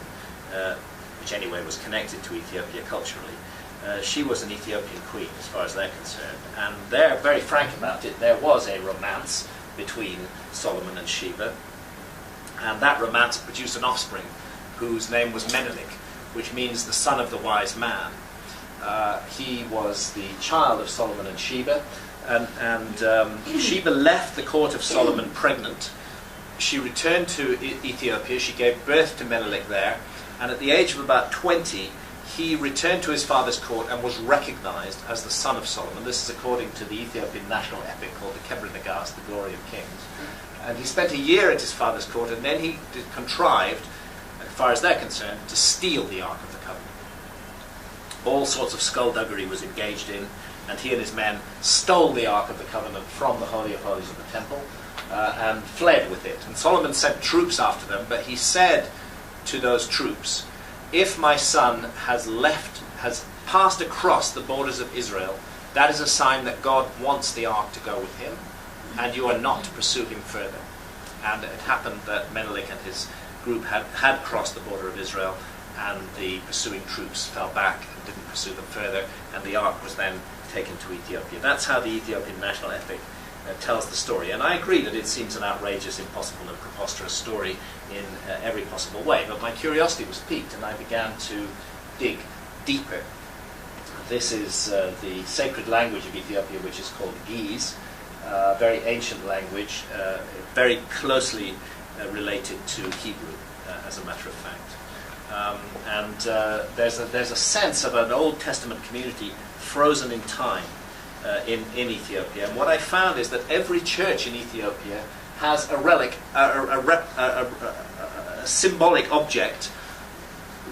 which anyway was connected to Ethiopia culturally. She was an Ethiopian queen as far as they're concerned, and they're very frank about it. There was a romance between Solomon and Sheba, and that romance produced an offspring whose name was Menelik, which means the son of the wise man. He was the child of Solomon and Sheba, and Sheba left the court of Solomon pregnant. She returned to Ethiopia. She gave birth to Menelik there, and at the age of about 20, he returned to his father's court and was recognized as the son of Solomon. This is according to the Ethiopian national epic called the Kebra Nagast, the Glory of Kings. And he spent a year at his father's court, and then he contrived, as far as they're concerned, to steal the Ark of the Covenant. All sorts of skullduggery was engaged in, and he and his men stole the Ark of the Covenant from the Holy of Holies of the temple and fled with it. And Solomon sent troops after them, but he said to those troops, if my son has passed across the borders of Israel, that is a sign that God wants the Ark to go with him, and you are not to pursue him further. And it happened that Menelik and his group had crossed the border of Israel, and the pursuing troops fell back and didn't pursue them further, and the Ark was then taken to Ethiopia. That's how the Ethiopian national epic tells the story. And I agree that it seems an outrageous, impossible, and preposterous story in every possible way. But my curiosity was piqued, and I began to dig deeper. This is the sacred language of Ethiopia, which is called Ge'ez, a very ancient language, very closely related to Hebrew, as a matter of fact. There's a sense of an Old Testament community frozen in time in Ethiopia. And what I found is that every church in Ethiopia has a relic, a symbolic object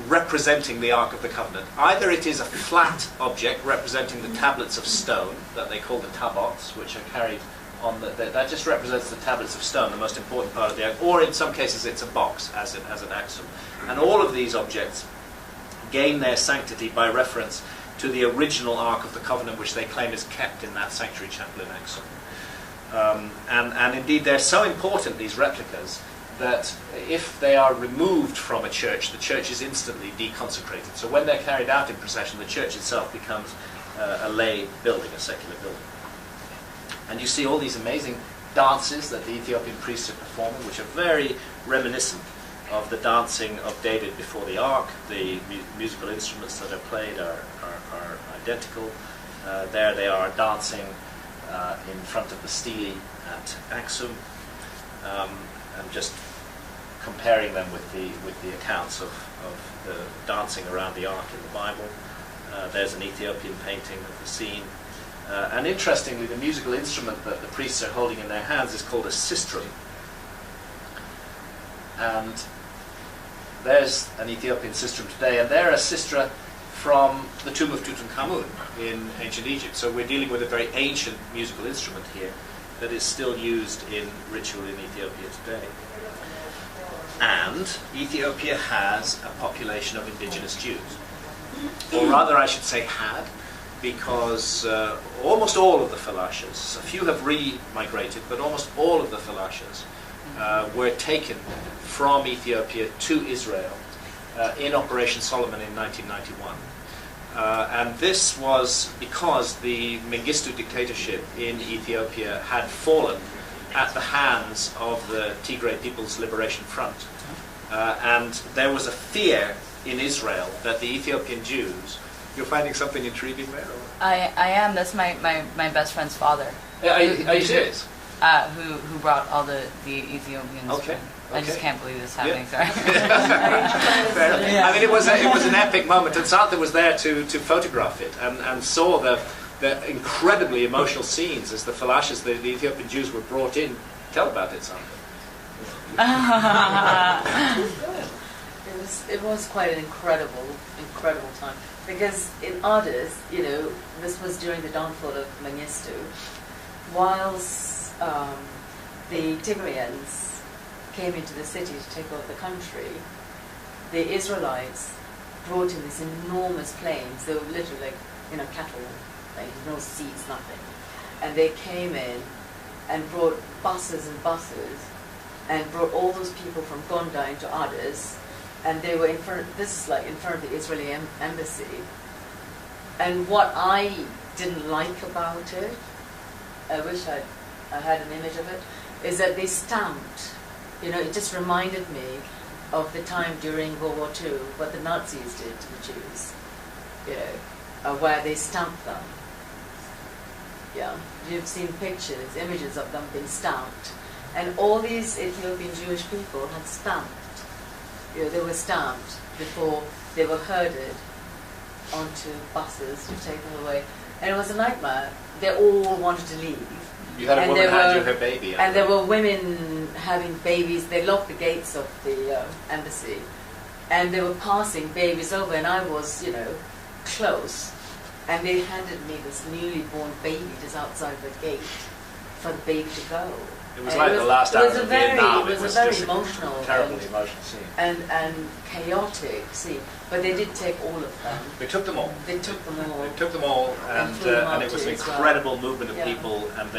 representing the Ark of the Covenant. Either it is a flat object representing the tablets of stone that they call the tabots, which are carried on that just represents the tablets of stone, the most important part of the Ark, or in some cases it's a box, as an Axum. And all of these objects gain their sanctity by reference to the original Ark of the Covenant, which they claim is kept in that sanctuary chapel in Axum. And indeed they're so important, these replicas, that if they are removed from a church, the church is instantly deconsecrated. So when they're carried out in procession, the church itself becomes a lay building, a secular building. And you see all these amazing dances that the Ethiopian priests are performing, which are very reminiscent of the dancing of David before the ark. The musical instruments that are played are identical. There they are dancing in front of the stele at Aksum. I'm just comparing them with the accounts of the dancing around the ark in the Bible. There's an Ethiopian painting of the scene. And interestingly, the musical instrument that the priests are holding in their hands is called a sistrum. And there's an Ethiopian sistrum today, and they're a sistra from the tomb of Tutankhamun in ancient Egypt. So we're dealing with a very ancient musical instrument here that is still used in ritual in Ethiopia today. And Ethiopia has a population of indigenous Jews. Or rather, I should say had, because almost all of the Falashas, a few have re-migrated, but almost all of the Falashas were taken from Ethiopia to Israel in Operation Solomon in 1991. And this was because the Mengistu dictatorship in Ethiopia had fallen at the hands of the Tigray People's Liberation Front. And there was a fear in Israel that the Ethiopian Jews... You're finding something intriguing there? Or? I am. That's my best friend's father. Are you serious? Who brought all the Ethiopians. Okay. I just can't believe this is happening. Yeah. Sorry. I mean, it was an epic moment, and Santa was there to photograph it and saw the incredibly emotional scenes as the Falashas, the Ethiopian Jews, were brought in. Tell about it, Santa. It was quite an incredible time, because in Addis, this was during the downfall of Mengistu, whilst the Tigrayans came into the city to take over the country, the Israelites brought in these enormous planes. They were literally like, cattle, like no seats, nothing. And they came in and brought buses and buses and brought all those people from Gondar into Addis. And they were in front of the Israeli embassy. And what I didn't like about it, I wish I had an image of it, is that they stamped. It just reminded me of the time during World War II, what the Nazis did to the Jews, where they stamped them. Yeah, you've seen pictures, images of them being stamped. And all these Ethiopian Jewish people had stamped. They were stamped before they were herded onto buses to take them away. And it was a nightmare. They all wanted to leave. You had a woman hand you her baby. And there were women having babies. They locked the gates of the embassy. And they were passing babies over, and I was, close. And they handed me this newly born baby just outside the gate for the baby to go. It was like the last hours of Vietnam. It was a very emotional, terribly emotional scene. And chaotic scene. But they did take all of them. They took them all. They took them all. They took them all, and it was an incredible movement of people. And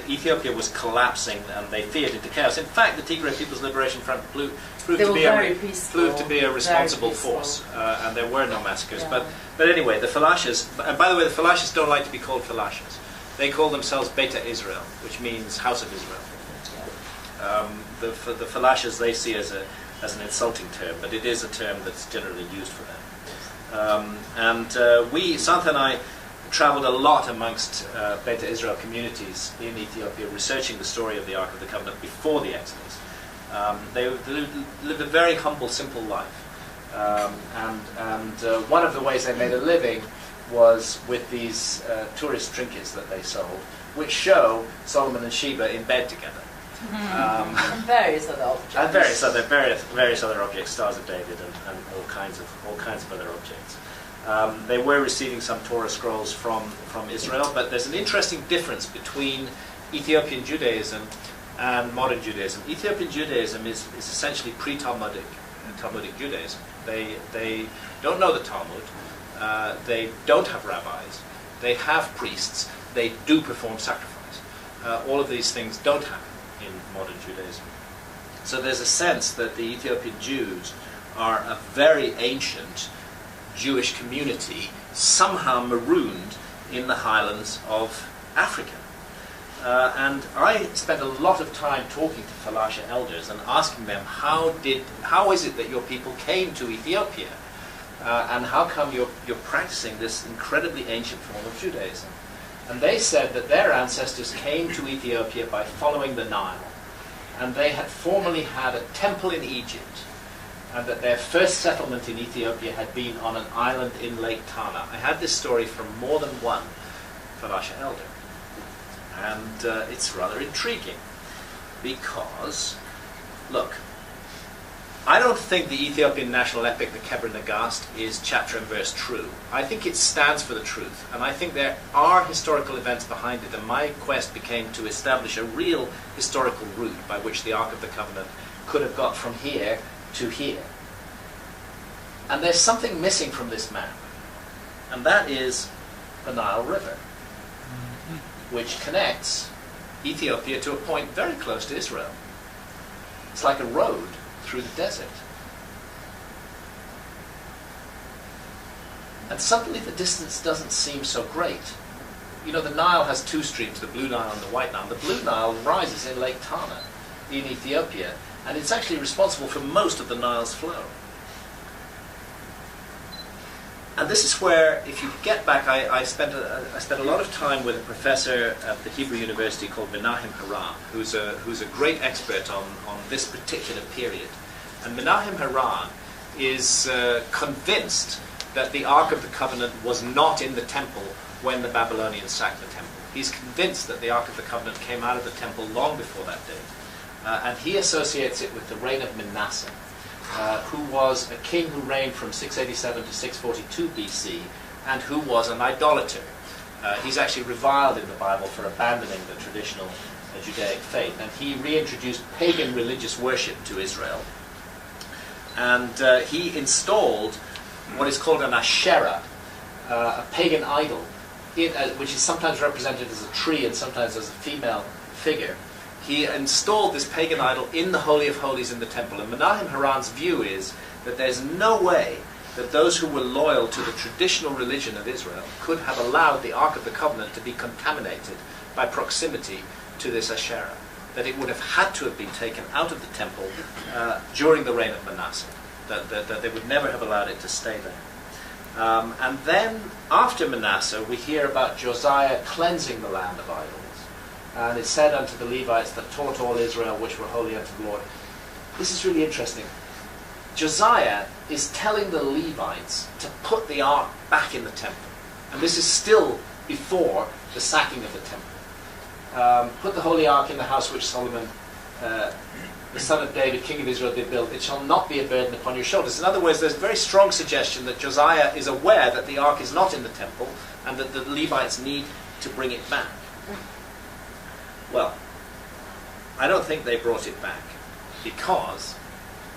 Ethiopia was collapsing, and they feared into chaos. In fact, the Tigray People's Liberation Front proved to be a responsible force, and there were no massacres. Yeah. But anyway, the Falashas. And by the way, the Falashas don't like to be called Falashas. They call themselves Beta Israel, which means House of Israel. The Falashas they see as an insulting term, but it is a term that's generally used for them. Santa and I traveled a lot amongst Beta Israel communities in Ethiopia, researching the story of the Ark of the Covenant before the Exodus. They lived a very humble, simple life. One of the ways they made a living was with these tourist trinkets that they sold, which show Solomon and Sheba in bed together. And various other objects. And various other objects, Stars of David, and all kinds of other objects. They were receiving some Torah scrolls from Israel, but there's an interesting difference between Ethiopian Judaism and modern Judaism. Ethiopian Judaism is essentially pre-Talmudic Talmudic Judaism. They don't know the Talmud. They don't have rabbis. They have priests. They do perform sacrifice. All of these things don't happen in modern Judaism. So there's a sense that the Ethiopian Jews are a very ancient Jewish community, somehow marooned in the highlands of Africa. And I spent a lot of time talking to Falasha elders and asking them, how is it that your people came to Ethiopia? And how come you're practicing this incredibly ancient form of Judaism? And they said that their ancestors came to Ethiopia by following the Nile. And they had formerly had a temple in Egypt. And that their first settlement in Ethiopia had been on an island in Lake Tana. I had this story from more than one Falasha elder. And it's rather intriguing. Because, look, I don't think the Ethiopian national epic, the Kebra Nagast, is chapter and verse true. I think it stands for the truth, and I think there are historical events behind it, and my quest became to establish a real historical route by which the Ark of the Covenant could have got from here to here. And there's something missing from this map, and that is the Nile River, which connects Ethiopia to a point very close to Israel. It's like a road through the desert. And suddenly the distance doesn't seem so great. You know, the Nile has two streams, the Blue Nile and the White Nile. The Blue Nile rises in Lake Tana in Ethiopia, and it's actually responsible for most of the Nile's flow. And this is where, if you get back, I spent a lot of time with a professor at the Hebrew University called Menahem Haran, who's a great expert on this particular period. And Menahem Haran is convinced that the Ark of the Covenant was not in the temple when the Babylonians sacked the temple. He's convinced that the Ark of the Covenant came out of the temple long before that date. And he associates it with the reign of Manasseh, who was a king who reigned from 687 to 642 BC, and who was an idolater. He's actually reviled in the Bible for abandoning the traditional Judaic faith, and he reintroduced pagan religious worship to Israel. And he installed what is called an Asherah, a pagan idol, which is sometimes represented as a tree and sometimes as a female figure. He installed this pagan idol in the Holy of Holies in the temple. And Menahem Haran's view is that there's no way that those who were loyal to the traditional religion of Israel could have allowed the Ark of the Covenant to be contaminated by proximity to this Asherah. That it would have had to have been taken out of the temple during the reign of Manasseh. That they would never have allowed it to stay there. And then, after Manasseh, we hear about Josiah cleansing the land of idols. And it said unto the Levites that taught all Israel which were holy unto the Lord. This is really interesting. Josiah is telling the Levites to put the ark back in the temple. And this is still before the sacking of the temple. Put the holy ark in the house which Solomon, the son of David, king of Israel, did build. It shall not be a burden upon your shoulders. In other words, there's a very strong suggestion that Josiah is aware that the ark is not in the temple and that the Levites need to bring it back. Well, I don't think they brought it back, because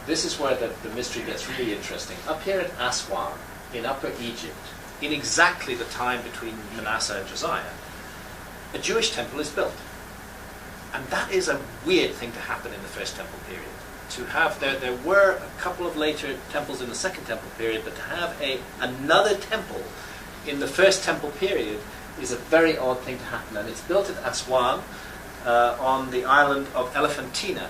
this is where the mystery gets really interesting. Up here at Aswan, in Upper Egypt, in exactly the time between Manasseh and Josiah, a Jewish temple is built. And that is a weird thing to happen in the First Temple period. To have, there were a couple of later temples in the Second Temple period, but to have another temple in the First Temple period is a very odd thing to happen. And it's built at Aswan, on the island of Elephantina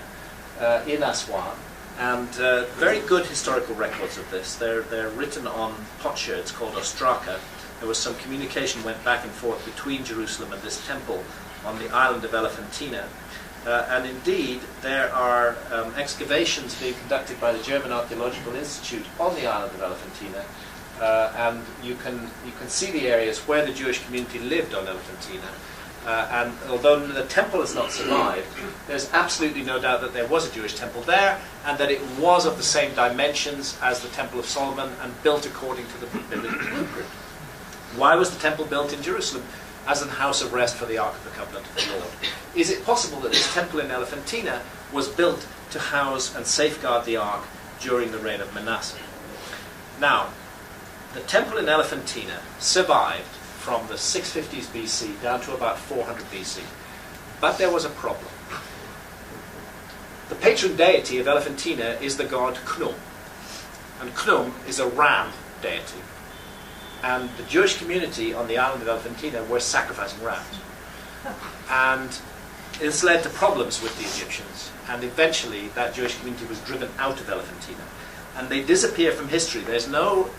in Aswan, and very good historical records of this. They're written on potsherds called ostraka. There was some communication went back and forth between Jerusalem and this temple on the island of Elephantina. And indeed, there are excavations being conducted by the German Archaeological Institute on the island of Elephantina, and you can see the areas where the Jewish community lived on Elephantina. And although the temple has not survived, there's absolutely no doubt that there was a Jewish temple there, and that it was of the same dimensions as the Temple of Solomon and built according to the biblical blueprint. Why was the temple built in Jerusalem? As an house of rest for the Ark of the Covenant of the Lord. Is it possible that this temple in Elephantina was built to house and safeguard the Ark during the reign of Manasseh? Now, the temple in Elephantina survived from the 650s BC down to about 400 BC. But there was a problem. The patron deity of Elephantina is the god Khnum. And Khnum is a ram deity. And the Jewish community on the island of Elephantina were sacrificing rams. And this led to problems with the Egyptians, and eventually that Jewish community was driven out of Elephantina. And they disappear from history. There's no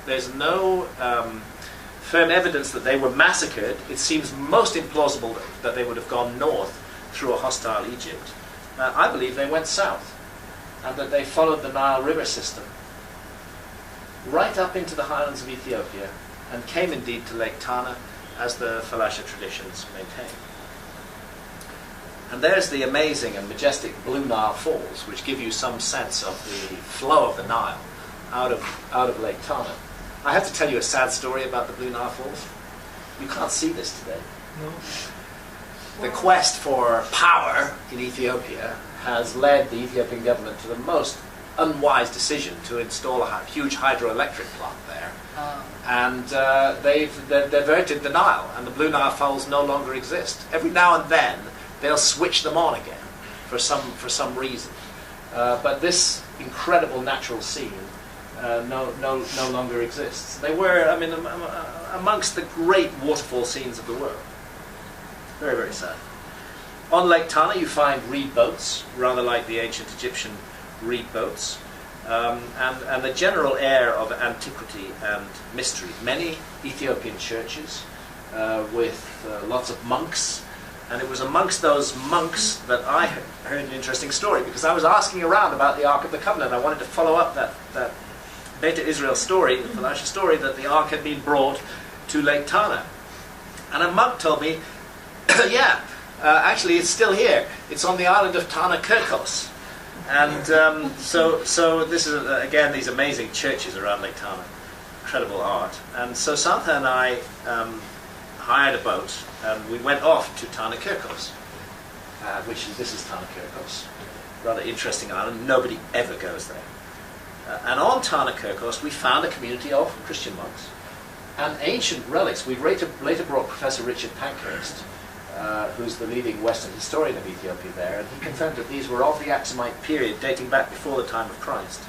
firm evidence that they were massacred. It seems most implausible that they would have gone north through a hostile Egypt. I believe they went south, and that they followed the Nile River system right up into the highlands of Ethiopia, and came indeed to Lake Tana, as the Falasha traditions maintain. And there's the amazing and majestic Blue Nile Falls, which give you some sense of the flow of the Nile out of Lake Tana. I have to tell you a sad story about the Blue Nile Falls. You can't see this today. No. The quest for power in Ethiopia has led the Ethiopian government to the most unwise decision to install a huge hydroelectric plant there. And they've diverted the Nile, and the Blue Nile Falls no longer exist. Every now and then they'll switch them on again for some reason. But this incredible natural scene no longer exists. They were, I mean, amongst the great waterfall scenes of the world. Very, very sad. On Lake Tana you find reed boats, rather like the ancient Egyptian reed boats, and the general air of antiquity and mystery. Many Ethiopian churches with lots of monks, and it was amongst those monks that I heard an interesting story, because I was asking around about the Ark of the Covenant. I wanted to follow up that Beta Israel story, the Falasha story, that the Ark had been brought to Lake Tana. And a monk told me, yeah, actually it's still here. It's on the island of Tana Kirkos. And so this is, again, these amazing churches around Lake Tana. Incredible art. And so Santha and I hired a boat, and we went off to Tana Kirkos, this is Tana Kirkos. Rather interesting island. Nobody ever goes there. And on Tana Kirkos we found a community of Christian monks and ancient relics. We later brought Professor Richard Pankhurst, who's the leading Western historian of Ethiopia there, and he confirmed that these were of the Aksumite period, dating back before the time of Christ.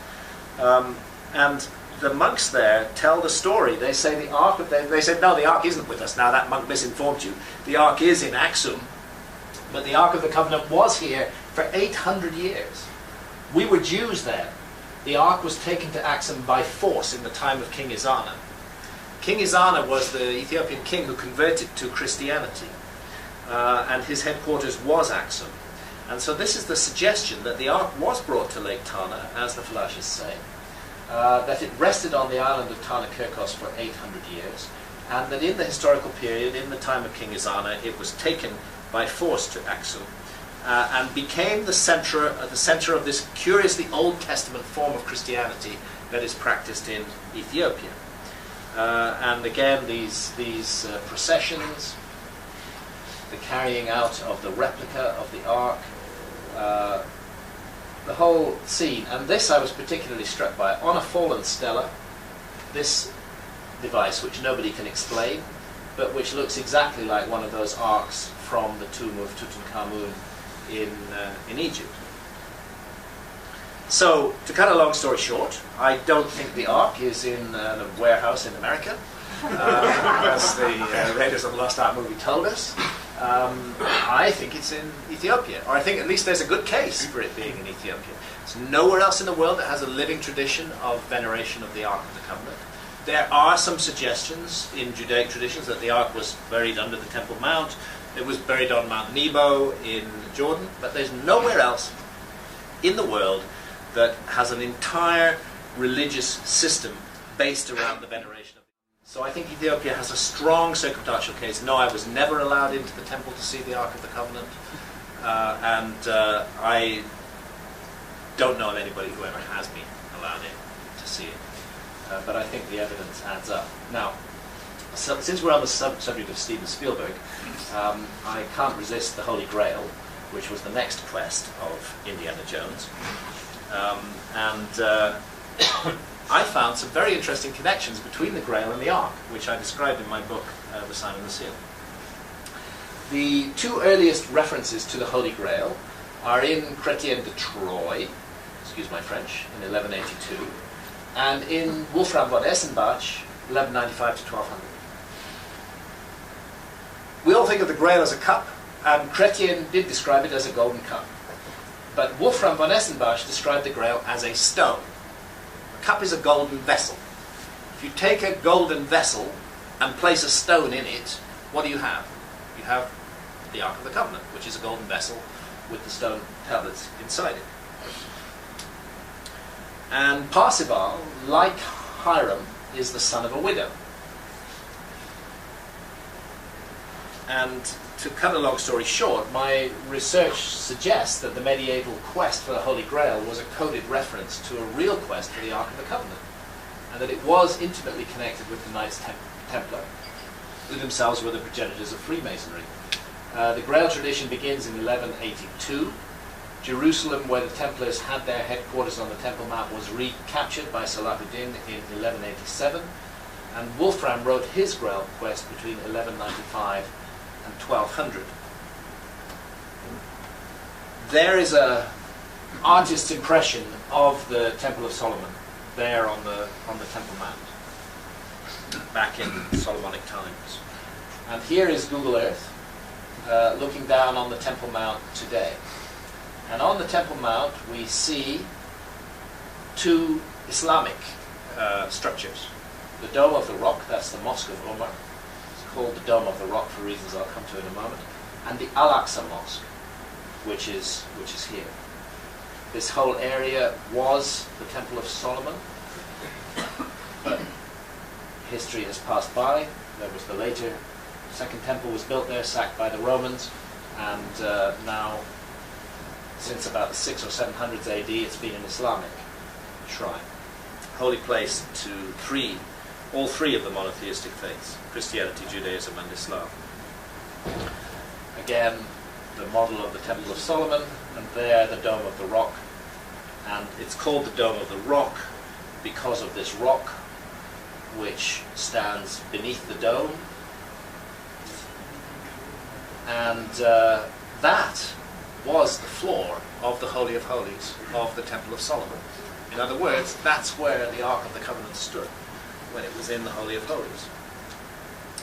And the monks there tell the story. They say the Ark, they said, no, the Ark isn't with us. Now that monk misinformed you. The Ark is in Aksum, but the Ark of the Covenant was here for 800 years. We were Jews then. The Ark was taken to Aksum by force in the time of King Izana. King Izana was the Ethiopian king who converted to Christianity. And his headquarters was Aksum. And so this is the suggestion that the Ark was brought to Lake Tana, as the Falashas say, that it rested on the island of Tana Kirkos for 800 years, and that in the historical period, in the time of King Izana, it was taken by force to Aksum, and became the center of this curiously Old Testament form of Christianity that is practiced in Ethiopia. And again, these processions, the carrying out of the replica of the Ark, the whole scene. And this I was particularly struck by. On a fallen stela, this device, which nobody can explain, but which looks exactly like one of those arks from the tomb of Tutankhamun in Egypt. So, to cut a long story short, I don't think the Ark is in a warehouse in America, as the Raiders of the Lost Ark movie told us. I think it's in Ethiopia, or I think at least there's a good case for it being in Ethiopia. There's nowhere else in the world that has a living tradition of veneration of the Ark of the Covenant. There are some suggestions in Judaic traditions that the Ark was buried under the Temple Mount. It was buried on Mount Nebo in Jordan, but there's nowhere else in the world that has an entire religious system based around the veneration of it. So I think Ethiopia has a strong circumstantial case. No, I was never allowed into the temple to see the Ark of the Covenant, and I don't know of anybody who ever has been allowed in to see it. But I think the evidence adds up. Now, since we're on the subject of Steven Spielberg, I can't resist the Holy Grail, which was the next quest of Indiana Jones. I found some very interesting connections between the Grail and the Ark, which I described in my book, The Sign and the Seal. The two earliest references to the Holy Grail are in Chrétien de Troyes, excuse my French, in 1182, and in Wolfram von Essenbach, 1195 to 1200. We all think of the Grail as a cup, And Chrétien did describe it as a golden cup. But Wolfram von Essenbach described the Grail as a stone. A cup is a golden vessel. If you take a golden vessel and place a stone in it, what do you have? You have the Ark of the Covenant, which is a golden vessel with the stone tablets inside it. And Parzival, like Hiram, is the son of a widow. And to cut a long story short, my research suggests that the medieval quest for the Holy Grail was a coded reference to a real quest for the Ark of the Covenant, and that it was intimately connected with the Knights Templar, who themselves were the progenitors of Freemasonry. The Grail tradition begins in 1182. Jerusalem, where the Templars had their headquarters on the Temple Mount, was recaptured by Salahuddin in 1187, and Wolfram wrote his Grail quest between 1195 and 1200. There is a artist's impression of the Temple of Solomon there on the Temple Mount back in Solomonic times. And here is Google Earth looking down on the Temple Mount today. And on the Temple Mount we see two Islamic structures. The Dome of the Rock, that's the Mosque of Omar. It's called the Dome of the Rock for reasons I'll come to in a moment. And the Al-Aqsa Mosque, which is here. This whole area was the Temple of Solomon, but history has passed by. There was the later Second Temple was built there, sacked by the Romans, and now, since about the 600s or 700s AD, it's been an Islamic shrine. Holy place to all three of the monotheistic faiths, Christianity, Judaism, and Islam. Again, the model of the Temple of Solomon, and there the Dome of the Rock. And it's called the Dome of the Rock because of this rock which stands beneath the dome. And that was the floor of the Holy of Holies of the Temple of Solomon. In other words, that's where the Ark of the Covenant stood when it was in the Holy of Holies.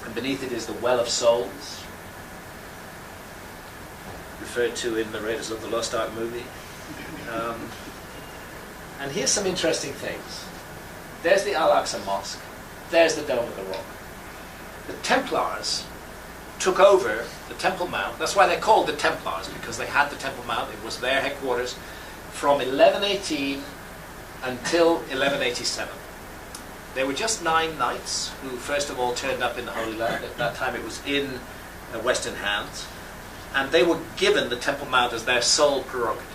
And beneath it is the Well of Souls, referred to in the Raiders of the Lost Ark movie. And here's some interesting things. There's the Al-Aqsa Mosque. There's the Dome of the Rock. The Templars took over the Temple Mount. That's why they're called the Templars, because they had the Temple Mount. It was their headquarters from 1118 until 1187. There were just 9 knights who first of all turned up in the Holy Land. At that time it was in Western hands. And they were given the Temple Mount as their sole prerogative.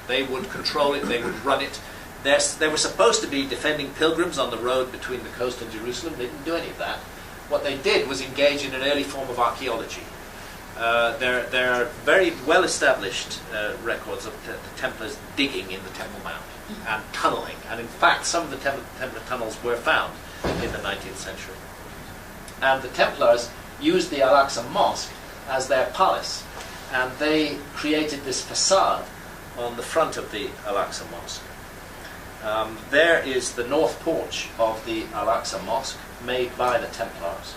They would control it, they would run it. They were supposed to be defending pilgrims on the road between the coast and Jerusalem. They didn't do any of that. What they did was engage in an early form of archaeology. There are very well-established records of the Templars digging in the Temple Mount and tunneling. And in fact, some of the Templar tunnels were found in the 19th century. And the Templars used the Al-Aqsa Mosque as their palace. And they created this facade on the front of the Al-Aqsa Mosque. There is the north porch of the Al-Aqsa Mosque, made by the Templars.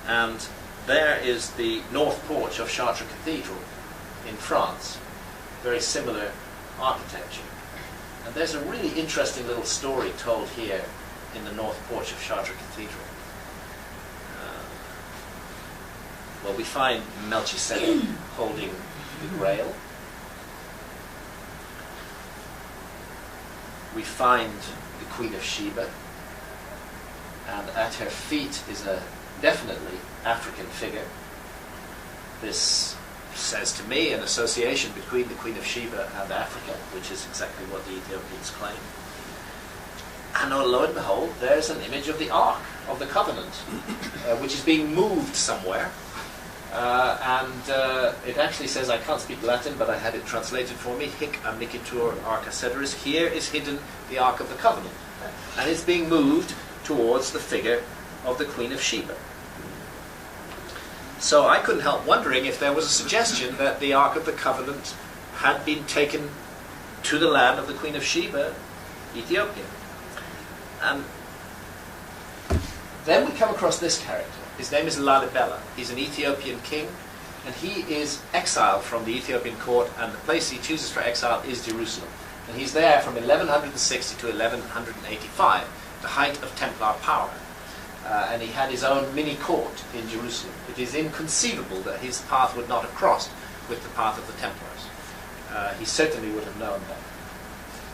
And there is the north porch of Chartres Cathedral in France. Very similar architecture. And there's a really interesting little story told here in the north porch of Chartres Cathedral. Well, we find Melchizedek holding the Grail. We find the Queen of Sheba, and at her feet is a definitely African figure. This says to me an association between the Queen of Sheba and Africa, which is exactly what the Ethiopians claim. And lo and behold, there's an image of the Ark of the Covenant, which is being moved somewhere. It actually says, I can't speak Latin, but I had it translated for me, Hic amicitur Arca Ceteris. Here is hidden the Ark of the Covenant. And it's being moved towards the figure of the Queen of Sheba. So I couldn't help wondering if there was a suggestion that the Ark of the Covenant had been taken to the land of the Queen of Sheba, Ethiopia. And then we come across this character. His name is Lalibela. He's an Ethiopian king, and he is exiled from the Ethiopian court, and the place he chooses for exile is Jerusalem. And he's there from 1160 to 1185, the height of Templar power. And he had his own mini court in Jerusalem. It is inconceivable that his path would not have crossed with the path of the Templars. He certainly would have known that.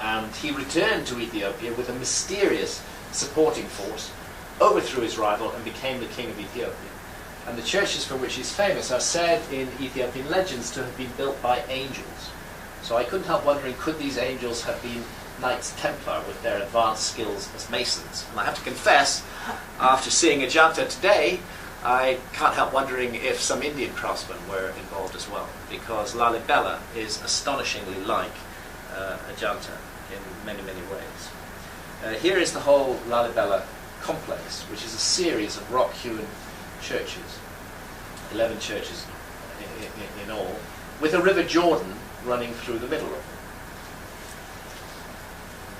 And he returned to Ethiopia with a mysterious supporting force, overthrew his rival, and became the king of Ethiopia. And the churches for which he's famous are said in Ethiopian legends to have been built by angels. So I couldn't help wondering, could these angels have been Knights Templar with their advanced skills as masons? And I have to confess, after seeing Ajanta today, I can't help wondering if some Indian craftsmen were involved as well, because Lalibela is astonishingly like Ajanta in many, many ways. Here is the whole Lalibela complex, which is a series of rock-hewn churches, 11 churches in all, with a river Jordan running through the middle of them.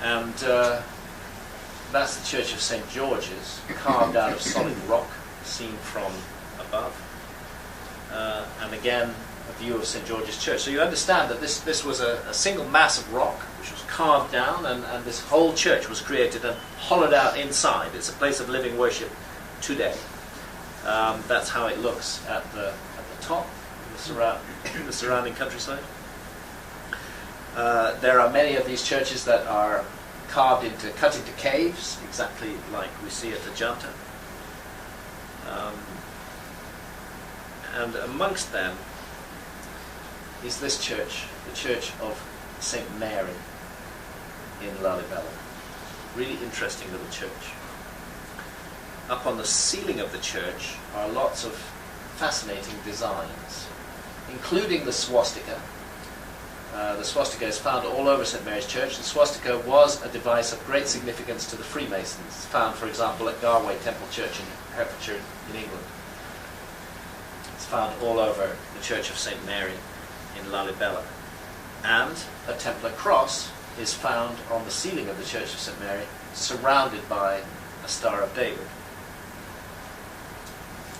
And that's the Church of St. George's, carved out of solid rock, seen from above. And again, a view of St. George's Church. So you understand that this was a single mass of rock, which was carved down, and this whole church was created and hollowed out inside. It's a place of living worship today. That's how it looks at the top, the surrounding countryside. There are many of these churches that are cut into caves, exactly like we see at Ajanta. And amongst them is this church, the Church of St. Mary in Lalibela. Really interesting little church. Up on the ceiling of the church are lots of fascinating designs, including the swastika. The swastika is found all over St. Mary's Church. The swastika was a device of great significance to the Freemasons. It's found, for example, at Garway Temple Church in Hertfordshire in England. It's found all over the Church of St. Mary in Lalibela. And a Templar cross is found on the ceiling of the Church of St. Mary, surrounded by a Star of David.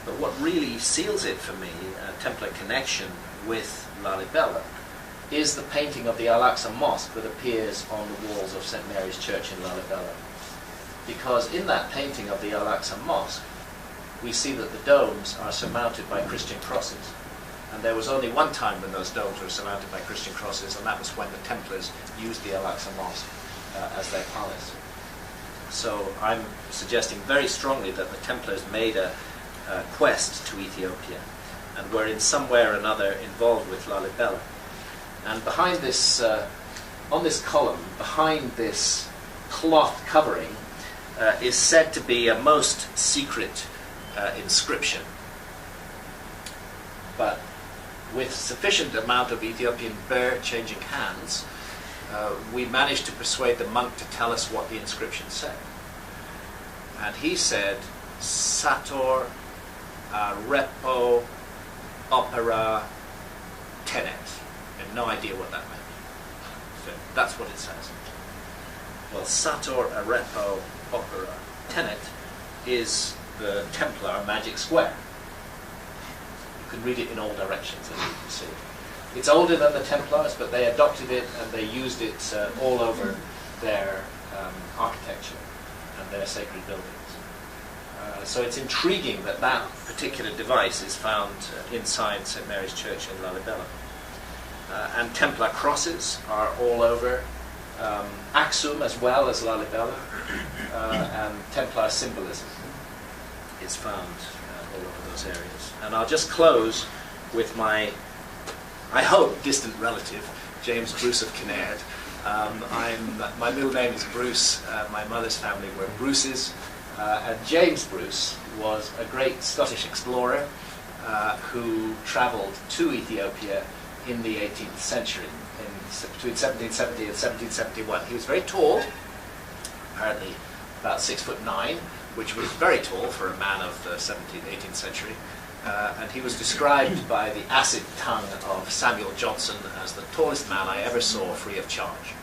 But what really seals it for me, a Templar connection with Lalibela, is the painting of the Al-Aqsa Mosque that appears on the walls of St. Mary's Church in Lalibela. Because in that painting of the Al-Aqsa Mosque, we see that the domes are surmounted by Christian crosses. And there was only one time when those domes were surmounted by Christian crosses, and that was when the Templars used the Al-Aqsa Mosque as their palace. So I'm suggesting very strongly that the Templars made a quest to Ethiopia and were in some way or another involved with Lalibela. And behind this, on this column, behind this cloth covering, is said to be a most secret inscription. But with sufficient amount of Ethiopian birr changing hands, we managed to persuade the monk to tell us what the inscription said. And he said, Sator Repo Opera Tenet. I have no idea what that meant. So that's what it says. Well, Sator Arepo Opera Tenet is the Templar magic square. You can read it in all directions, as you can see. It's older than the Templars, but they adopted it and they used it all over their architecture and their sacred buildings. So it's intriguing that that particular device is found inside St. Mary's Church in Lalibela. And Templar crosses are all over Aksum as well as Lalibela, and Templar symbolism is found all over those areas. And I'll just close with my, I hope, distant relative, James Bruce of Kinnaird. My middle name is Bruce. My mother's family were Bruces. And James Bruce was a great Scottish explorer who travelled to Ethiopia in the 18th century, between 1770 and 1771. He was very tall, apparently about 6'9", which was very tall for a man of the 17th, 18th century. And he was described by the acid tongue of Samuel Johnson as the tallest man I ever saw free of charge.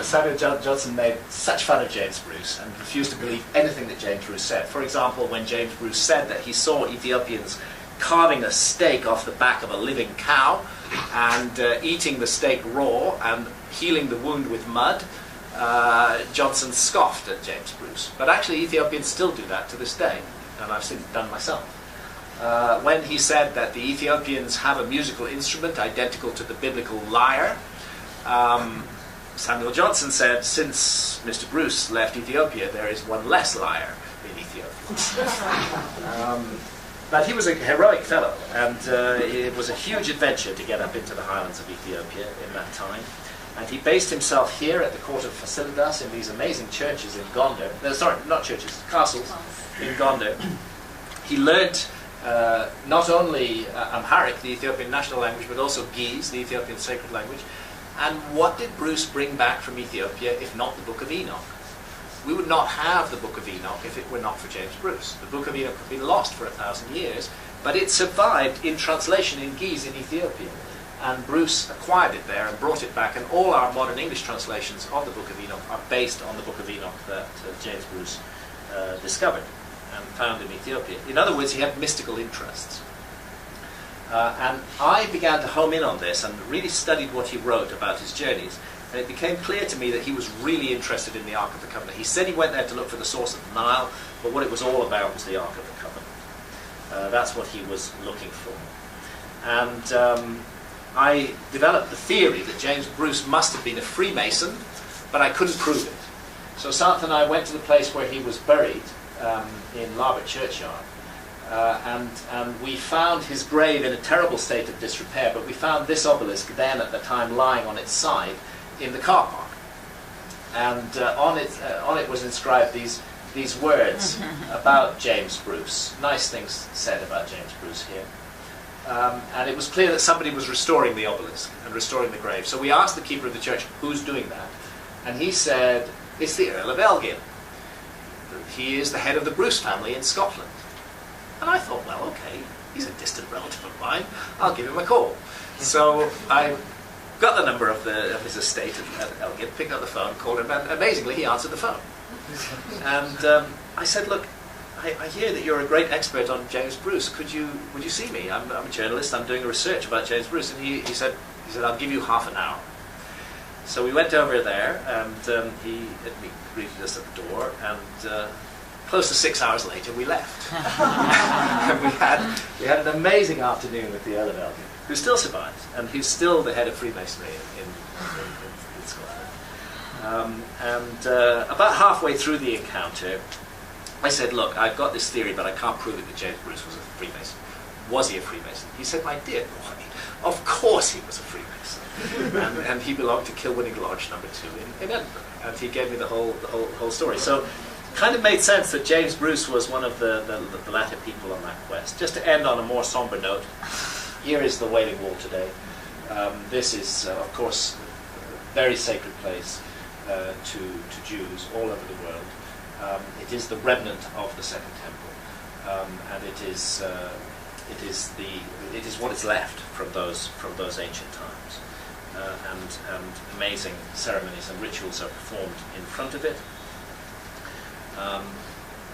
Samuel Johnson made such fun of James Bruce and refused to believe anything that James Bruce said. For example, when James Bruce said that he saw Ethiopians carving a steak off the back of a living cow and eating the steak raw and healing the wound with mud, Johnson scoffed at James Bruce. But actually Ethiopians still do that to this day, and I've seen it done myself. When he said that the Ethiopians have a musical instrument identical to the biblical lyre, Samuel Johnson said, since Mr. Bruce left Ethiopia, there is one less lyre in Ethiopia. But he was a heroic fellow, and it was a huge adventure to get up into the highlands of Ethiopia in that time. And he based himself here at the court of Fasilidas in these amazing churches in Gondar. Sorry, not churches, castles in Gondar. He learnt not only Amharic, the Ethiopian national language, but also Ge'ez, the Ethiopian sacred language. And what did Bruce bring back from Ethiopia if not the Book of Enoch? We would not have the Book of Enoch if it were not for James Bruce. The Book of Enoch had been lost for 1,000 years, but it survived in translation in Ge'ez in Ethiopia. And Bruce acquired it there and brought it back, and all our modern English translations of the Book of Enoch are based on the Book of Enoch that James Bruce discovered and found in Ethiopia. In other words, he had mystical interests. And I began to home in on this and really studied what he wrote about his journeys. And it became clear to me that he was really interested in the Ark of the Covenant. He said he went there to look for the source of the Nile, but what it was all about was the Ark of the Covenant. That's what he was looking for. And I developed the theory that James Bruce must have been a Freemason, but I couldn't prove it. So Sarth and I went to the place where he was buried in Larbert Churchyard. And we found his grave in a terrible state of disrepair, but we found this obelisk then at the time lying on its side in the car park. And on it was inscribed these words about James Bruce. Nice things said about James Bruce here. And it was clear that somebody was restoring the obelisk and restoring the grave. So we asked the keeper of the church, who's doing that? And he said, it's the Earl of Elgin. He is the head of the Bruce family in Scotland. And I thought, well, okay, he's a distant relative of mine. I'll give him a call. So I got the number of his estate at Elgin, picked up the phone, called him, and amazingly he answered the phone. And I said, look, I hear that you're a great expert on James Bruce. Would you see me? I'm a journalist. I'm doing research about James Bruce. And he said, I'll give you half an hour. So we went over there, and he greeted us at the door, and close to 6 hours later, we left. And we had an amazing afternoon with the Earl of Elgin, who still survives, and he's still the head of Freemasonry in Scotland. About halfway through the encounter, I said, look, I've got this theory, but I can't prove it that James Bruce was a Freemason. Was he a Freemason? He said, my dear boy, of course he was a Freemason. and he belonged to Kilwinning Lodge No. 2 in Edinburgh. And he gave me the whole story. So kind of made sense that James Bruce was one of the latter people on that quest. Just to end on a more somber note, here is the Wailing Wall today. This is, of course, a very sacred place to Jews all over the world. It is the remnant of the Second Temple, and it is what is left from those ancient times. And amazing ceremonies and rituals are performed in front of it.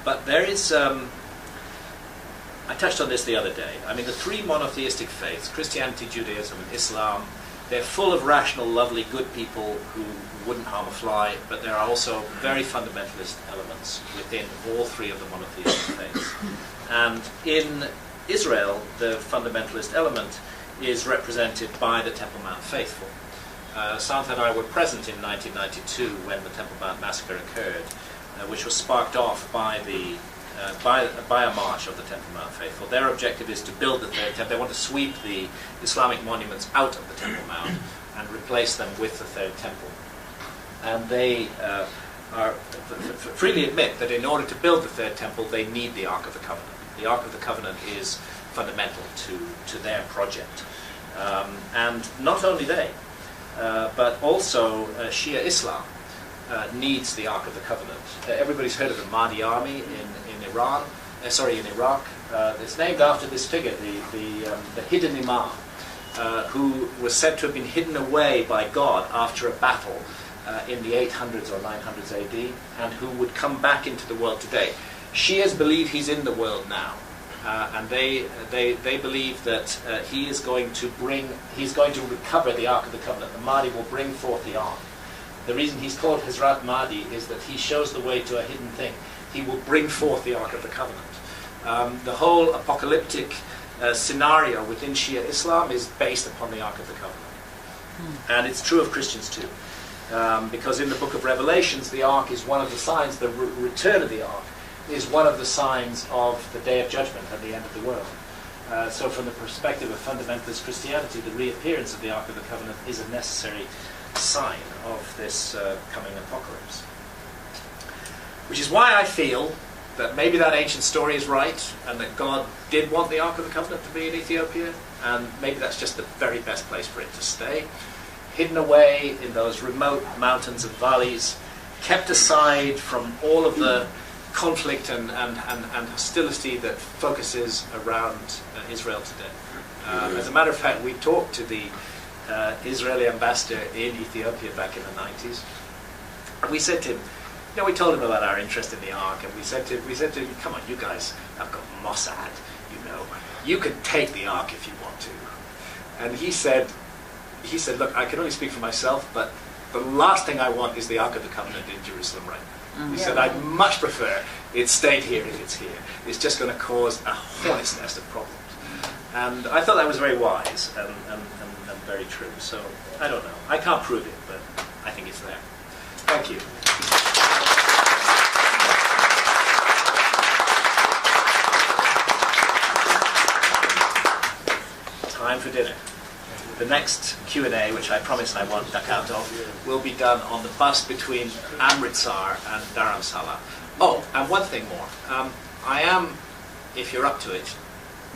But there is, I touched on this the other day. I mean, the three monotheistic faiths, Christianity, Judaism, and Islam, they're full of rational, lovely, good people who wouldn't harm a fly, but there are also very fundamentalist elements within all three of the monotheistic faiths. And in Israel, the fundamentalist element is represented by the Temple Mount faithful. Santha and I were present in 1992 when the Temple Mount massacre occurred, which was sparked off by a march of the Temple Mount faithful. Their objective is to build the third temple. They want to sweep the Islamic monuments out of the Temple Mount and replace them with the third temple. And they freely admit that in order to build the third temple, they need the Ark of the Covenant. The Ark of the Covenant is fundamental to their project. And not only they, but also Shia Islam needs the Ark of the Covenant. Everybody's heard of the Mahdi army in Iraq. It's named after this figure, the hidden imam, who was said to have been hidden away by God after a battle in the 800s or 900s AD, and who would come back into the world today. Shias believe he's in the world now, and they believe that he's going to recover the Ark of the Covenant. The Mahdi will bring forth the Ark. The reason he's called Hazrat Mahdi is that he shows the way to a hidden thing. He will bring forth the Ark of the Covenant. The whole apocalyptic scenario within Shia Islam is based upon the Ark of the Covenant. And it's true of Christians too. Because in the book of Revelations, the Ark is one of the signs, the return of the Ark is one of the signs of the Day of Judgment and the end of the world. So from the perspective of fundamentalist Christianity, the reappearance of the Ark of the Covenant is a necessary sign of this coming apocalypse. Which is why I feel that maybe that ancient story is right, and that God did want the Ark of the Covenant to be in Ethiopia, and maybe that's just the very best place for it to stay. Hidden away in those remote mountains and valleys, kept aside from all of the conflict and hostility that focuses around Israel today. As a matter of fact, we talked to the Israeli ambassador in Ethiopia back in the 90s. And we said to him, we told him about our interest in the Ark, and we said to him, come on, you guys have got Mossad, you could take the Ark if you want to. And he said, look, I can only speak for myself, but the last thing I want is the Ark of the Covenant in Jerusalem right now. He said, I'd much prefer it stayed here if it's here. It's just going to cause a hornet's nest of problems. And I thought that was very wise and very true. So, I don't know. I can't prove it, but I think it's there. Thank you. Time for dinner. The next Q&A, which I promise I won't duck out of, will be done on the bus between Amritsar and Dharamsala. Oh, and one thing more. I am, if you're up to it,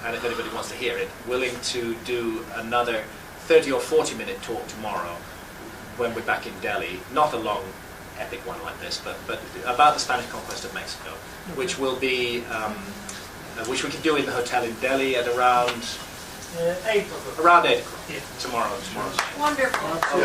and if anybody wants to hear it, willing to do another 30 or 40 minute talk tomorrow when we're back in Delhi. Not a long, epic one like this, but about the Spanish conquest of Mexico, which will be, which we can do in the hotel in Delhi at around 8 o'clock. Around 8 o'clock. Yeah. Tomorrow. Wonderful. Okay.